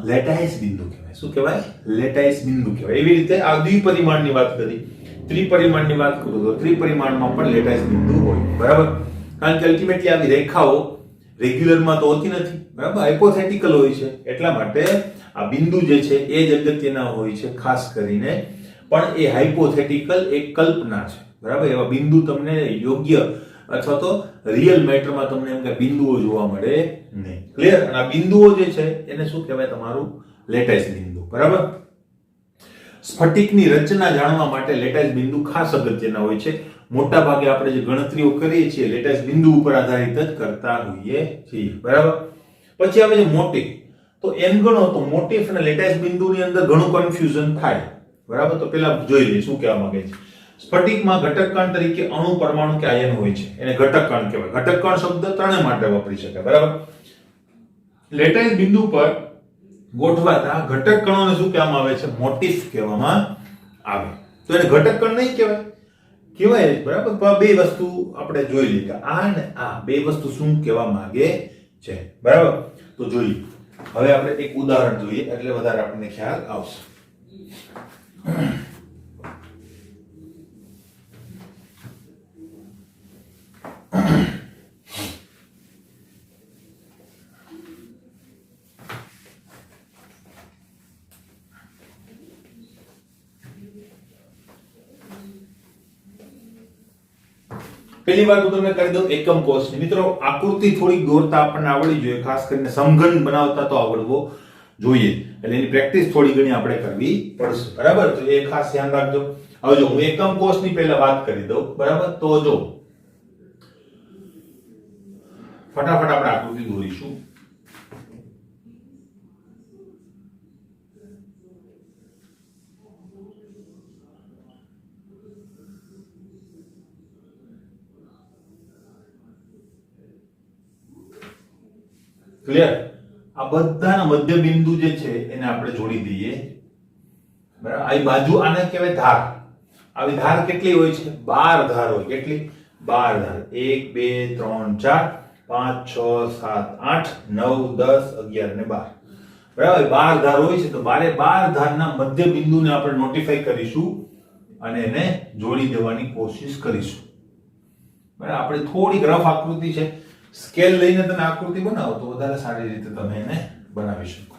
લેટાઈસ બિંદુ કહેવાય. શું કહેવાય? લેટાઈસ બિંદુ કહેવાય. એવી રીતે આ દ્વિપરિમાણની વાત કરી, ત્રિપરિમાણની વાત કરું તો ત્રિપરિમાણમાં પણ લેટાઈસ બિંદુ હોય, બરાબર? કારણ કે અલ્ટિમેટલી આવી રેખાઓ રેગ્યુલરમાં તો હોતી નથી, બરાબર? હાઇપોથેટિકલ હોય છે. એટલા માટે આ બિંદુ જે છે એ જ અગત્યના હોય છે ખાસ કરીને, પણ એ હાઇપોથેટિકલ, એક કલ્પના છે, બરાબર? એવા બિંદુ તમને યોગ્ય અથવા તો રિયલ મેટરમાં તમને એમ કે બિંદુઓ જોવા મળે નહીં. ક્લિયર? અને આ બિંદુઓ જે છે એને શું કહેવાય? તમારું લેટાઈસ બિંદુ, બરાબર? સ્ફટિકની રચના જાણવા માટે લેટાઈસ બિંદુ ખાસ અગત્યના હોય છે. મોટા ભાગે આપણે જે ગણતરીઓ કરીએ છીએ લેટાઈસ બિંદુ ઉપર આધારિત જ કરતા હોઈએ છીએ, બરાબર? પછી આવે છે મોટિફ. તો એમ ગણો તો મોટિફ અને લેટાઈસ બિંદુની અંદર ઘણું કન્ફ્યુઝન થાય, બરાબર? તો પેલા જોઈ લઈએ શું કહેવા માંગે છે. સ્ફટિકમાં ઘટક કણ તરીકે અણુ, પરમાણુ કે આયન હોય છે, એને ઘટક કણ કહેવાય. ઘટક કણ શબ્દ ત્રણેય માટે વાપરી શકાય, બરાબર? લેટાઈસ બિંદુ પર ગોઠવાતા ઘટક કણોને શું કહેવામાં આવે છે? મોટિફ કહેવામાં આવે. તો એને ઘટક કણ નહીં કહેવાય, કહેવાય, બરાબર? તો આ બે વસ્તુ આપણે જોઈ લઈએ કે આ ને આ બે વસ્તુ શું કહેવા માંગે છે, બરાબર? તો જોઈએ. હવે આપણે એક ઉદાહરણ જોઈએ એટલે વધારે આપણને ખ્યાલ આવશે. પહેલી વાત હું તમને કરી દઉં એકમ કોષની. મિત્રો આકૃતિ થોડી દોરતા આપણને આવડી જોઈએ, ખાસ કરીને સમઘન બનાવતા તો આવડવો જોઈએ, એટલે એની પ્રેક્ટિસ થોડી ઘણી આપણે કરવી પડશે, બરાબર? તો એ ખાસ ધ્યાન રાખજો. હવે જો હું એકમ કોષની પહેલા વાત કરી દઉં, બરાબર? તો જો ફટાફટ આપણે આકૃતિ દોરીશું. ક્લિયર? આ બધાના મધ્ય બિંદુ જે છે એને આપણે જોડી દઈએ, બરાબર? આ બાજુ આને કહેવાય ધાર. આવી ધાર કેટલી હોય છે? 12 ધાર હોય. કેટલી? 12 ધાર. 1 2 3 4 5 6 7 8 9 10 11 અને 12, બરાબર? 12 ધાર હોય છે. તો 12 ધારના મધ્ય બિંદુને આપણે નોટિફાઈ કરીશું અને એને જોડી દેવાની કોશિશ કરીશું, બરાબર? આપણે થોડીક રફ આકૃતિ છે, સ્કેલ લઈને તમે આકૃતિ બનાવો તો વધારે સારી રીતે તમે એને બનાવી શકો.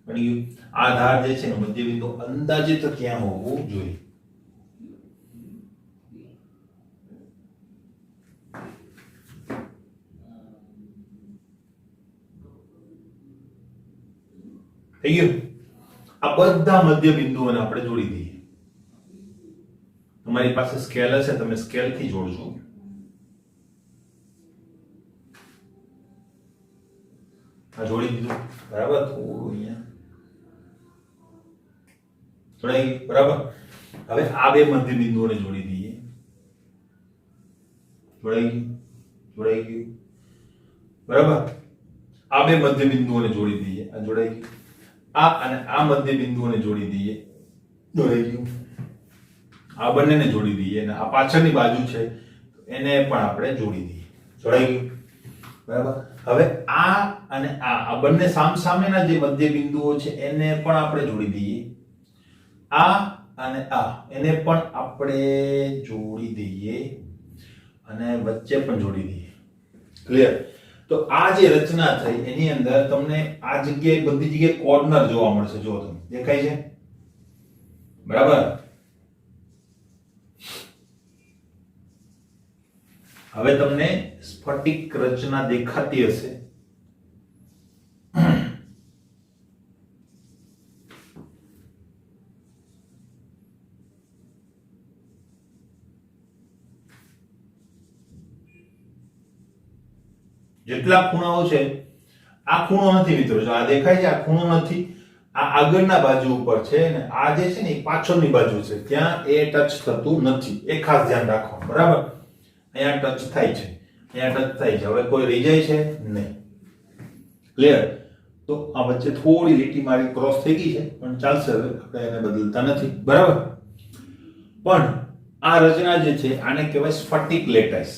બની ગયું? આ ધાર જે છે મધ્ય બિંદુ અંદાજિત ક્યાં હોવું જોઈએ? થઈ ગયું? આ બધા મધ્ય બિંદુઓને આપણે જોડી દઈએ. તમારી પાસે સ્કેલ હશે, તમે સ્કેલ થી જોડજો. આ જોડી દીધું, બરાબર? થોડું અહીંયા જોડાઈ ગયું, બરાબર? હવે આ બે મધ્ય બિંદુઓને જોડી દઈએ. જોડાઈ ગયું? જોડાઈ ગયું, બરાબર? આ બે મધ્ય બિંદુઓને જોડી દઈએ. આ જોડાઈ ગયું. આ અને આ મધ્ય બિંદુઓને જોડી દઈએ. જોડાઈ ગયું. આ બંનેને જોડી દઈએ અને આ પાછળની બાજુ છે એને પણ આપણે જોડી દઈએ. જોડાઈ ગયું, બરાબર? હવે આ અને આ બંને સામસામેના જે મધ્ય બિંદુઓ છે એને પણ આપણે જોડી દઈએ. આ અને આ એને પણ આપણે જોડી દઈએ અને વચ્ચે પણ જોડી દઈએ. ક્લિયર? તો આ જે રચના થઈ એની અંદર તમને આ જગ્યાએ બધી જગ્યાએ કોર્નર જોવા મળશે. જો તમે દેખાય છે, બરાબર? હવે તમને સ્ફટિક રચના દેખાતી હશે. જેટલા ખૂણાઓ છે, આ ખૂણો નથી મિત્રો, જો આ દેખાય છે, આ ખૂણો નથી, આ આગળના બાજુ ઉપર છે ને આ જે છે ને એ પાછળની બાજુ છે, ત્યાં એ ટચ થતું નથી. એ ખાસ ધ્યાન રાખવાનું, બરાબર. અહીંયા ટચ થાય છે, અહીંયા ટચ થાય છે. હવે કોઈ રહી જાય છે નહીં. ક્લિયર? તો આ વચ્ચે થોડી લીટી મારી ક્રોસ થઈ ગઈ છે, પણ ચાલશે, હવે આપણે એને બદલતા નથી, બરાબર. પણ આ રચના જે છે આને કહેવાય સ્ફટિક લેટાઈસ.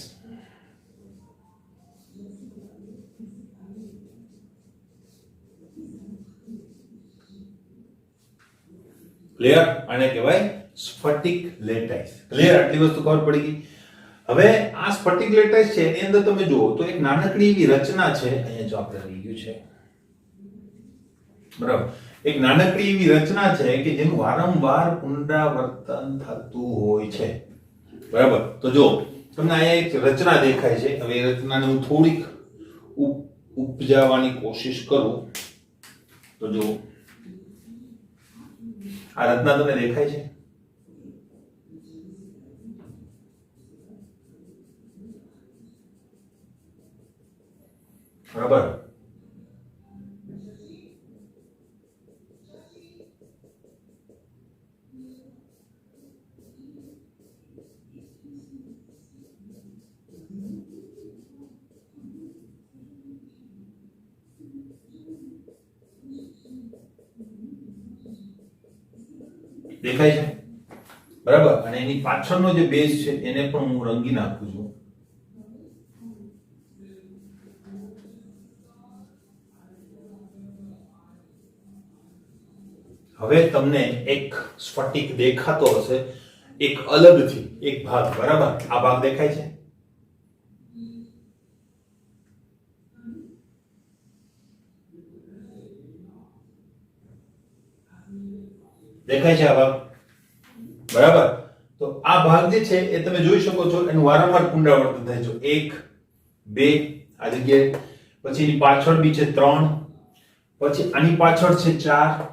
ક્લિયર? આને કહેવાય સ્ફટિક લેટાઈસ. ક્લિયર? આટલી વસ્તુ ખબર પડી ગઈ. હવે આ સ્ફટિક લેટાઈસ છે એની અંદર તમે જુઓ તો એક નાનકડી એવી રચના છે. અહીંયા જો આપણે રહી ગયું છે, બરાબર. એક નાનકડી એવી રચના છે કે જેનું વારંવાર પુનરાવર્તન થતું હોય છે, બરાબર. તો જો તમને અહીંયા એક રચના દેખાય છે. હવે એ રચનાને હું થોડીક ઉપજાવવાની કોશિશ કરું તો જો આ રચના તમને દેખાય છે. બરાબર. દેખાય છે, બરાબર. અને એની પાછળનો જે બેઝ છે એને પણ હું રંગી નાખું છું. હવે તમને એક સ્ફટિક દેખાતો હશે, એક અલગથી એક ભાગ, બરાબર. આ ભાગ દેખાય છે, દેખાય છે આ ભાગ, બરાબર. તો આ ભાગ જે છે એ તમે જોઈ શકો છો, એનું વારંવાર પુનરાવર્તન થાય છે. 1 2 આ જગ્યાએ, પછી એની પાછળ બી છે 3, પછી આની પાછળ છે 4,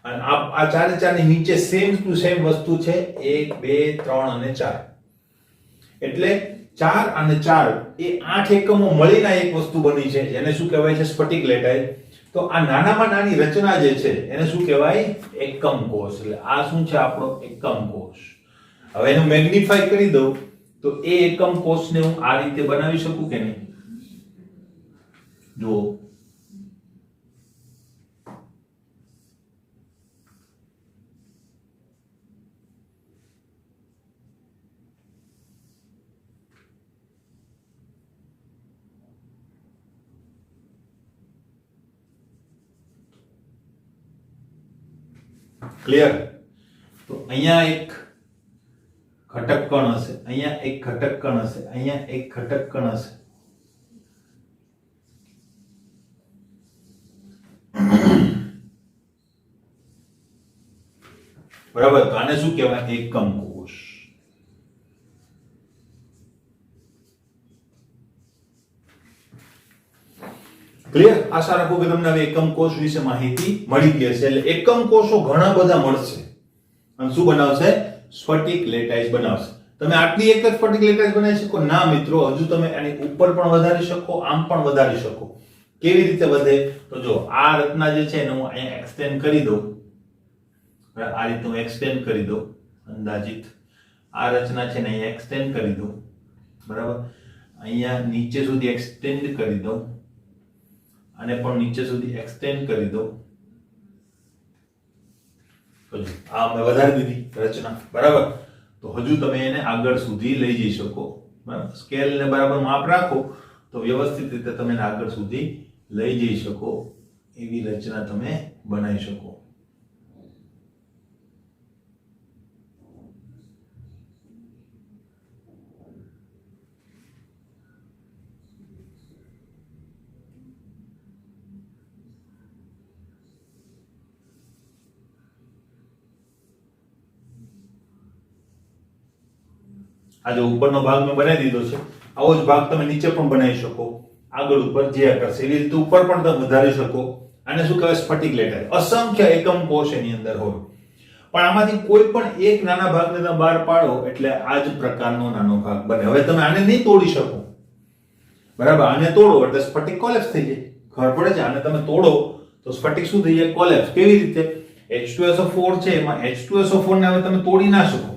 અને આ ચારે ચારની નીચે સેમ ટુ સેમ વસ્તુ છે 1 2 3 અને 4. એટલે 4 અને 4 એ 8 એકમો મળીને એક વસ્તુ બની છે, જેને શું કહેવાય છે? સ્ફટિક લેટાઈસ. તો આ નાનામાં નાની રચના જે છે એને શું કહેવાય? એકમ કોષ. એટલે આ શું છે? આપણો એકમ કોષ. હવે એનું મેગ્નિફાઈ કરી દઉં તો એ એકમ કોષને હું આ રીતે બનાવી શકું કે નહીં? જુઓ, ક્લિયર? તો અહીંયા એક ઘટક કણ હશે, અહીંયા એક ઘટક કણ હશે, અહીંયા એક ઘટક કણ હશે. બરાબર. તો આને શું કહેવાય? એકમ કોષ. ક્લિયર? આશા રાખું કે તમને હવે એકમ કોષ વિશે માહિતી મળી ગઈ હશે. એટલે એકમ કોષો ઘણા બધા મળશે અને શું બનાવશે? સ્ફટિક લેટાઈસ બનાવશે. તમે આટલી એક જ સ્ફટિક લેટાઈસ બનાવી શકો? ના મિત્રો, હજુ તમે આની ઉપર પણ વધારી શકો, આમ પણ વધારી શકો. કેવી રીતે વધે? તો જો આ રચના જે છે એને હું અહીંયા એક્સટેન્ડ કરી દઉં. આ રીતે હું એક્સટેન્ડ કરી દઉં અંદાજિત. આ રચના છે ને અહીંયા એક્સટેન્ડ કરી દઉં, બરાબર. અહીંયા નીચે સુધી એક્સટેન્ડ કરી દઉં, આને પણ નીચે સુધી એક્સટેન્ડ કરી દઉં. તો આ મેં વધારી દીધી રચના, બરાબર. તો હજુ તમે એને આગળ સુધી લઈ જઈ શકો, બરાબર. સ્કેલ ને બરાબર માપ રાખો તો વ્યવસ્થિત રીતે તમે એને આગળ સુધી લઈ જઈ શકો એવી રચના તમે બનાવી શકો. આ જો ઉપરનો ભાગ મેં બનાવી દીધો છે, આવો જ ભાગ તમે નીચે પણ બનાવી શકો, આગળ ઉપર જે કરશે એવી રીતે ઉપર પણ તમે વધારી શકો. આને શું કહેવાય? સ્ફટિક લેટાઈસ. અસંખ્ય એકમ કોષ એની અંદર હોય, પણ આમાંથી કોઈ પણ એક નાના ભાગને તમે બહાર પાડો એટલે આ જ પ્રકારનો નાનો ભાગ બને. હવે તમે આને નહીં તોડી શકો, બરાબર? આને તોડો એટલે સ્ફટિક કોલેપ્સ થઈ જાય. ખબર પડે છે? આને તમે તોડો તો સ્ફટિક શું થઈ જાય? કોલેપ્સ. કેવી રીતે? H2SO4 છે, એમાં H2SO4 ને હવે તમે તોડી ના શકો,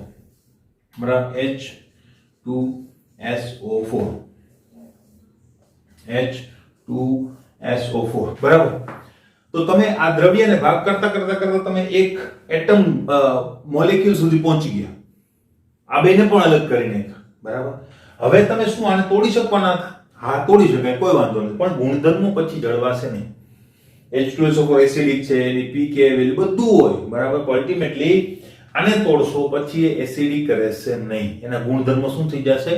બરાબર? H2SO4 બરાબર? તો તમે આ દ્રવ્યને ભાગ કરતા કરતા તમે એક એટમ મોલેક્યુલ સુધી પહોંચી ગયા. આ બેને પણ અલગ કરી નાખ્યા, બરાબર? હવે તમે શું આને તોડી શકવાના હતા? હા, તોડી શકાય, કોઈ વાંધો નહીં, પણ ગુણધર્મો પછી જળવાશે નહીં. H2SO4 એસિડિક છે, એની pK વેલ્યુ બધું હોય, બરાબર? અલ્ટિમેટલી આને તોડશો પછી એ એસિડિક રહેશે નહીં, એના ગુણધર્મો શું થઈ જશે?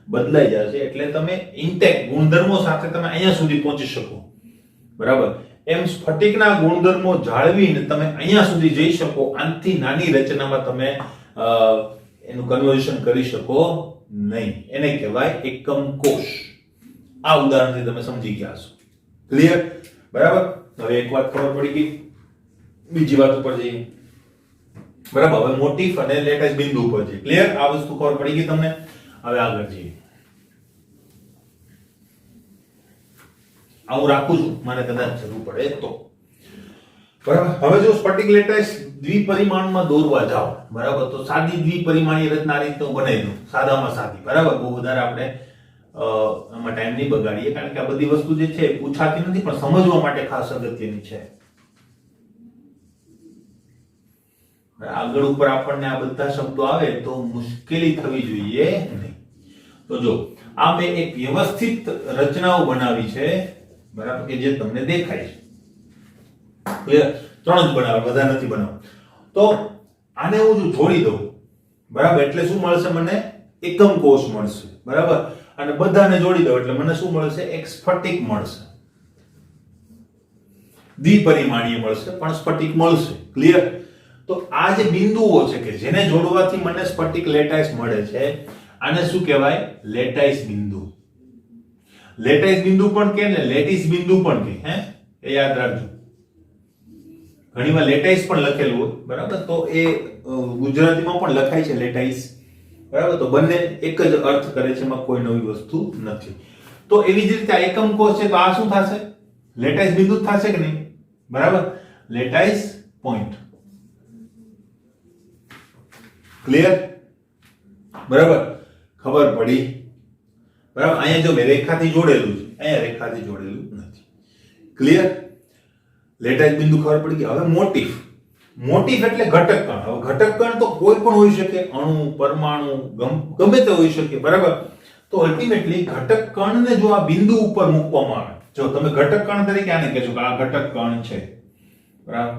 બદલાઈ જશે. એટલે તમે ઇન્ટેક્ટ ગુણધર્મો સાથે તમે અહીંયા સુધી પહોંચી શકો, બરાબર? એમ સ્ફટિકના ગુણધર્મો જાળવીને તમે અહીંયા સુધી જઈ શકો. આનાથી નાની રચનામાં તમે એનું કન્વર્ઝન કરી શકો નહીં. એને કહેવાય એકમ કોષ. આ ઉદાહરણથી તમે સમજી ગયા છો. ક્લિયર? બરાબર? હવે એક વાત ખબર પડી ગઈ, બીજી વાત ઉપર જઈએ, બરાબર? હવે મોટિફ અને લેટાઈસ બિંદુ ઉપર જઈએ. ક્લિયર? આ વસ્તુ ખબર પડી ગઈ તમને. હવે આગળ જઈએ. આવું રાખું છું, મને કદાચ જરૂર પડે તો, બરાબર? હવે જો સ્ફટિક લેટાઈસ દ્વિપરિમાણમાં દોરવા જાઓ, બરાબર, તો સાદી દ્વિપરિમાણીય રચના આ રીતે હું બનાવી દઉં, સાદામાં સાદી, બરાબર? બહુ વધારે આપણે આમાં ટાઈમ નહીં બગાડીએ, કારણ કે આ બધી વસ્તુ જે છે પૂછાતી નથી, પણ સમજવા માટે ખાસ અગત્યની છે. આગળ ઉપર આપણને આ બધા શબ્દો આવે તો મુશ્કેલી થવી જોઈએ નહીં. તો જો આ મેં એક વ્યવસ્થિત રચનાઓ બનાવી છે, બરાબર, કે જે તમને દેખાય છે. ક્લિયર? 3 જ બનાવે, બધા નથી બનાવ. તો આને હું જો જોડી દઉં, બરાબર, એટલે શું મળશે? મને એકમ કોષ મળશે, બરાબર? અને બધાને જોડી દઉં એટલે મને શું મળશે? એક સ્ફટિક મળશે. દ્વિપરિમાણીય મળશે, પણ સ્ફટિક મળશે. ક્લિયર? તો આ જે બિંદુઓ છે કે જેને જોડવાથી મને સ્ફટિક લેટાઈસ મળે છે, આને શું કહેવાય? લેટાઈસ બિંદુ. લેટાઈસ બિંદુ પણ કે ને લેટિસ બિંદુ પણ કે, હે, એ યાદ રાખજો. ઘણીવાર લેટાઈસ પણ લખેલું હોય, બરાબર? તો એ ગુજરાતીમાં પણ લખાય છે લેટાઈસ, બરાબર? તો બંને એક જ અર્થ કરે છે, એમાં કોઈ નવી વસ્તુ નથી. તો એવી જ રીતે આ એકમ કોષ છે, તો આ શું થશે? લેટાઈસ બિંદુ થશે કે નહીં? બરાબર? Lattice point. ક્લિયર? બરાબર? ખબર પડી? બરાબર? અહીંયા જો મેં રેખાથી જોડેલું છે, અહીંયા રેખાથી જોડેલું નથી. ક્લિયર? લેટાઈસ બિંદુ ખબર પડી ગઈ. હવે મોટિફ. મોટિફ એટલે ઘટક કણ. હવે ઘટક કણ તો કોઈ પણ હોઈ શકે, અણુ, પરમાણુ, ગમે તે હોઈ શકે, બરાબર? તો અલ્ટિમેટલી ઘટક કણને જો આ બિંદુ ઉપર મૂકવામાં આવે, જો તમે ઘટક કણ તરીકે આને કહેશો કે આ ઘટક કણ છે, બરાબર?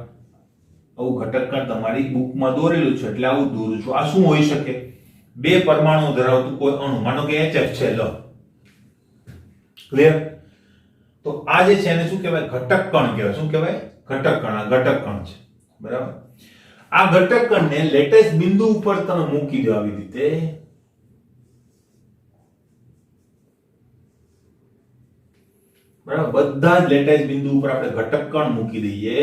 આવું ઘટક કણ તમારી બુકમાં દોરેલું છે એટલે આવું દોરું છું. આ શું હોઈ શકે? 2 પરમાણુ ધરાવતું કોઈ અણુ, માનો કે HF છે, લ. ક્લિયર? તો આ જે છે એને શું કહેવાય? ઘટક કણ કહેવાય. શું કહેવાય? ઘટક કણ. આ ઘટક કણ છે, બરાબર? આ ઘટક કણને લેટાઈસ બિંદુ ઉપર તમે મૂકી દો આવી રીતે, બરાબર? બધા જ લેટાઈસ બિંદુ ઉપર આપણે ઘટક કણ મૂકી દઈએ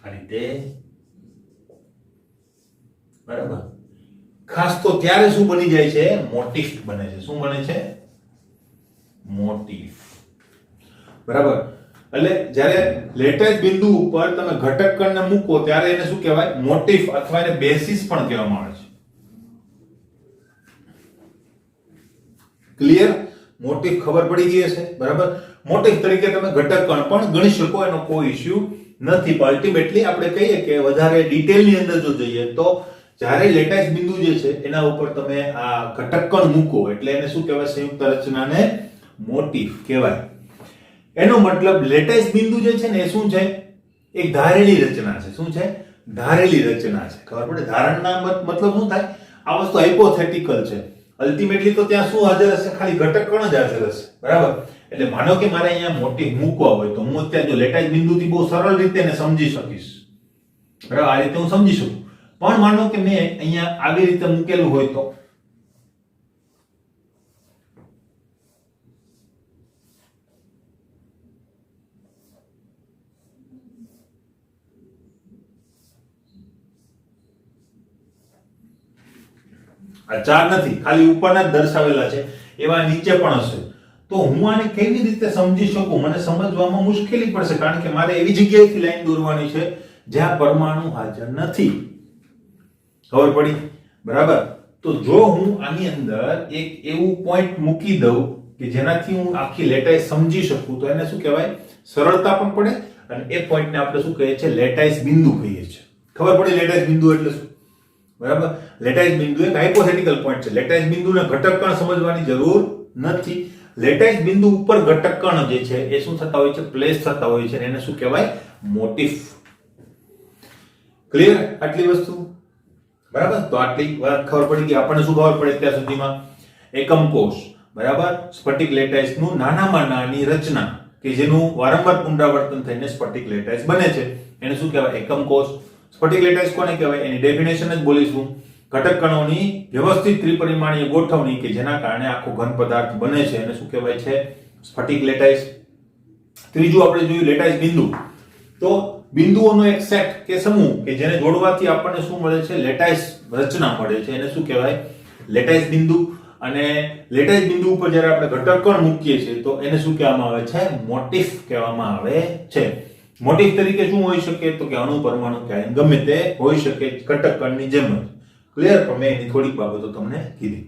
આ રીતે, બરાબર? ખાસ તો ત્યારે શું બની જાય છે? મોટિફ બને છે. શું બને છે? મોટિફ. બરાબર? એટલે જ્યારે લેટાઈસ બિંદુ ઉપર તમે ઘટક કણને મૂકો ત્યારે એને શું કહેવાય? મોટિફ, અથવા એને બેસિસ પણ કહેવામાં આવે છે. ક્લિયર? મોટિફ ખબર પડી ગઈ હશે, બરાબર? મોટિફ તરીકે તમે ઘટક કણ પણ ગણી શકો, એનો કોઈ ઇશ્યુ નથી. પણ અલ્ટિમેટલી આપણે કહીએ કે વધારે ડિટેલની અંદર જો જઈએ તો જ્યારે લેટાઈસ બિંદુ જે છે એના ઉપર તમે આ ઘટક કણ મૂકો એટલે એને શું કહેવાય? સંયુક્ત રચનાને મોટિફ કહેવાય. એનો મતલબ લેટાઈસ બિંદુ જે છે ને એ શું છે? એક ધારેલી રચના છે. શું છે? ધારેલી રચના છે. ખબર પડે? ધારણના મતલબ શું થાય? આ વસ્તુ હાઇપોથેટિકલ છે. અલ્ટિમેટલી તો ત્યાં શું હાજર હશે? ખાલી ઘટક કણ જ હાજર હશે, બરાબર? એટલે માનો કે મારે અહીંયા મોટિફ મૂકવા હોય તો હું અત્યારે જો લેટાઈસ બિંદુથી બહુ સરળ રીતે એને સમજી શકીશ, બરાબર? આ રીતે હું સમજી શકું. પણ માનો કે મેં અહીંયા આવી રીતે મૂકેલું હોય તો, આ 4 નથી, ખાલી ઉપરના જ દર્શાવેલા છે, એવા નીચે પણ હશે. તો હું આને કેવી રીતે સમજી શકું? મને સમજવામાં મુશ્કેલી પડશે, કારણ કે મારે એવી જગ્યાએથી લાઈન દોરવાની છે જ્યાં પરમાણુ હાજર નથી. ખબર પડી? બરાબર. તો જો હું આની અંદર એક એવું પોઈન્ટ મૂકી દઉં કે જેનાથી હું આખી લેટાઈસ સમજી શકું, તો એને શું કહેવાય? સરળતા પણ પડે, અને એ પોઈન્ટને આપણે શું કહીએ છીએ? લેટાઈસ બિંદુ કહીએ છીએ. ખબર પડી લેટાઈસ બિંદુ એટલે શું? બરાબર. લેટાઈસ બિંદુ એક હાઇપોથેટિકલ પોઈન્ટ છે. લેટાઈસ બિંદુને ઘટક કણ સમજવાની જરૂર નથી. લેટાઈસ બિંદુ ઉપર ઘટક કણ જે છે એ શું થતા હોય છે? પ્લેસ થતા હોય છે, અને એને શું કહેવાય? મોટિફ. ક્લિયર? આટલી વસ્તુ બરાબર. તો આટલી વાત ખબર પડી કે આપણને શું ખબર પડે ત્યાં સુધીમાં? એકમ કોષ, બરાબર, સ્ફટિક લેટાઈસનું નાનામાં નાની રચના કે જેનું વારંવાર પુનરાવર્તન થઈને સ્ફટિક લેટાઈસ બને છે, એને શું કહેવાય? એકમ કોષ. સ્ફટિક લેટાઈસ કોને કહેવાય? એની ડેફિનેશન જ બોલીશું. ઘટક કણોની વ્યવસ્થિત ત્રિપરિમાણીય ગોઠવણી કે જેના કારણે આખો ઘન પદાર્થ બને છે, એને શું કહેવાય છે? સ્ફટિક લેટાઈસ. ત્રીજું આપણે જોયું લેટાઈસ બિંદુ. તો બિંદુઓનો એક સેટ કે સમૂહ કે જેને જોડવાથી આપણને શું મળે છે? લેટાઈસ રચના મળે છે, એને શું કહેવાય? લેટાઈસ બિંદુ. અને લેટાઈસ બિંદુ ઉપર જ્યારે આપણે ઘટક કણ મૂકીએ છીએ તો એને શું કહેવામાં આવે છે? મોટિફ કહેવામાં આવે છે. મોટિફ તરીકે શું હોઈ શકે? તો કે અણુ, પરમાણુ કે આયન ગમે તે હોઈ શકે, ઘટક કણની જેમ જ. ક્લિયર? પણ મેં એની થોડીક બાબતો તમને કીધી.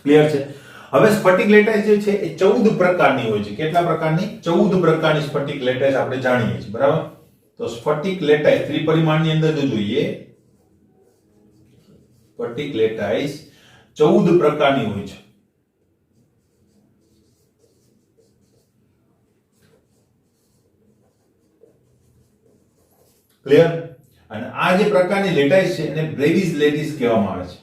ક્લિયર છે? હવે સ્ફટિક લેટાઈસ જે છે એ 14 પ્રકારની હોય છે. કેટલા પ્રકારની? 14 પ્રકારની સ્ફટિક લેટાઈસ આપણે જાણીએ છીએ. બરાબર. તો સ્ફટિક લેટાઈસ ત્રિપરિમાણની અંદર જો જોઈએ, સ્ફટિક લેટાઈસ 14 પ્રકારની હોય છે. ક્લિયર? અને આ જે પ્રકારની લેટાઈસ છે એને બ્રેવિસ લેટિસ કહેવામાં આવે છે.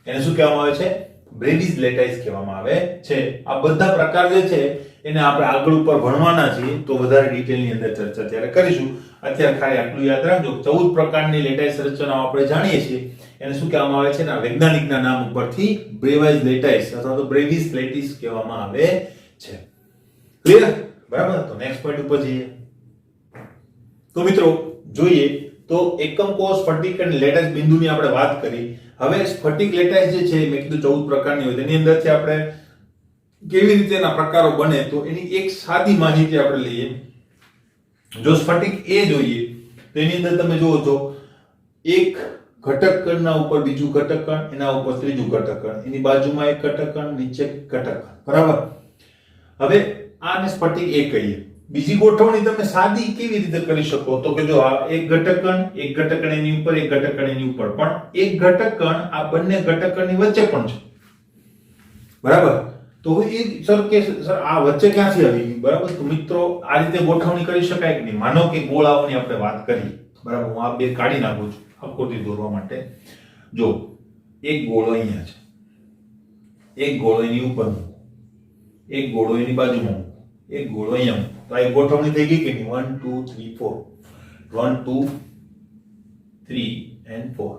એને શું કહેવામાં આવે છે? બ્રેવિસ લેટાઈસ કહેવામાં આવે છે. આ બધા પ્રકાર જે છે એને આપણે આગળ ઉપર ભણવાના છીએ, તો વધારે ડિટેલની અંદર ચર્ચા ત્યારે કરીશું. અત્યારે ખાલી આટલું યાદ રાખજો. 14 પ્રકારની લેટાઈસ રચનાઓ આપણે જાણીએ છીએ, એને શું કહેવામાં આવે છે? ના વૈજ્ઞાનિકના નામ ઉપરથી બ્રેવિસ લેટાઈસ અથવા તો બ્રેવિસ લેટિસ કહેવામાં આવે છે. ક્લિયર? બરાબર. તો નેક્સ્ટ પોઈન્ટ ઉપર જઈએ. તો મિત્રો જોઈએ તો એકમ કોષ, સ્ફટિક અને લેટાઈસ બિંદુની આપણે વાત કરી. હવે સ્ફટિક લેટાઈસ જે છે મેં કીધું 14 પ્રકારની હોય, તેની અંદરથી આપણે કેવી રીતે એના પ્રકારો બને તો એની એક સાદી માહિતી આપણે લઈએ. જો સ્ફટિક એ જોઈએ તો એની અંદર તમે જુઓ તો એક ઘટક કણના ઉપર બીજું ઘટક કણ, એના ઉપર ત્રીજું ઘટક કણ, એની બાજુમાં એક ઘટક કણ, નીચે ઘટક કણ. બરાબર. હવે આને સ્ફટિક એ કહીએ. બીજી ગોઠવણી તમે સાદી કેવી રીતે કરી શકો? તો કે જો આ એક ઘટક કણ, એક ઘટક કણ એની ઉપર, એક ઘટક કણ એની ઉપર, પણ એક ઘટક કણ આ બંને ઘટક કણની વચ્ચે પણ છે. બરાબર. તો એ સર કે સર આ વચ્ચે ક્યાંથી આવી ગયું? બરાબર. તો મિત્રો આ રીતે ગોઠવણી કરી શકાય કે નહીં? માનો કે ગોળાઓની આપણે વાત કરીએ. બરાબર. હું આ બે કાઢી નાખું છું આકૃતિ દોરવા માટે. જો એક ગોળો અહીંયા છે, એક ગોળો એની ઉપર મૂકો, એક ગોળો એની બાજુમાં મૂકો, એક ગોળો અહીંયા મૂકો. તો આ ગોઠવણી થઈ ગઈ કે નહીં? 1 2 3 4 1 2 3 and 4.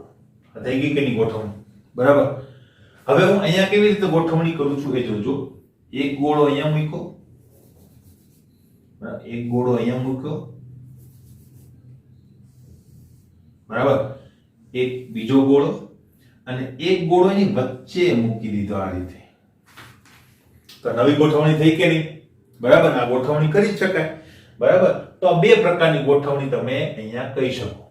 આ થઈ ગઈ કે નહીં ગોઠવણી? બરાબર. હવે હું અહીંયા કેવી રીતે ગોઠવણી કરું છું એ જોજો. એક ગોળો અહીંયા મૂક્યો, બરાબર, એક ગોળો અહીંયા મૂક્યો, બરાબર, એક બીજો ગોળો અને એક ગોળો એની વચ્ચે મૂકી દીધો આ રીતે. તો નવી ગોઠવણી થઈ કે નહીં? બરાબર. આ ગોઠવણી કરી શકાય. બરાબર. તો આ બે પ્રકારની ગોઠવણી તમે અહીંયા કહી શકો.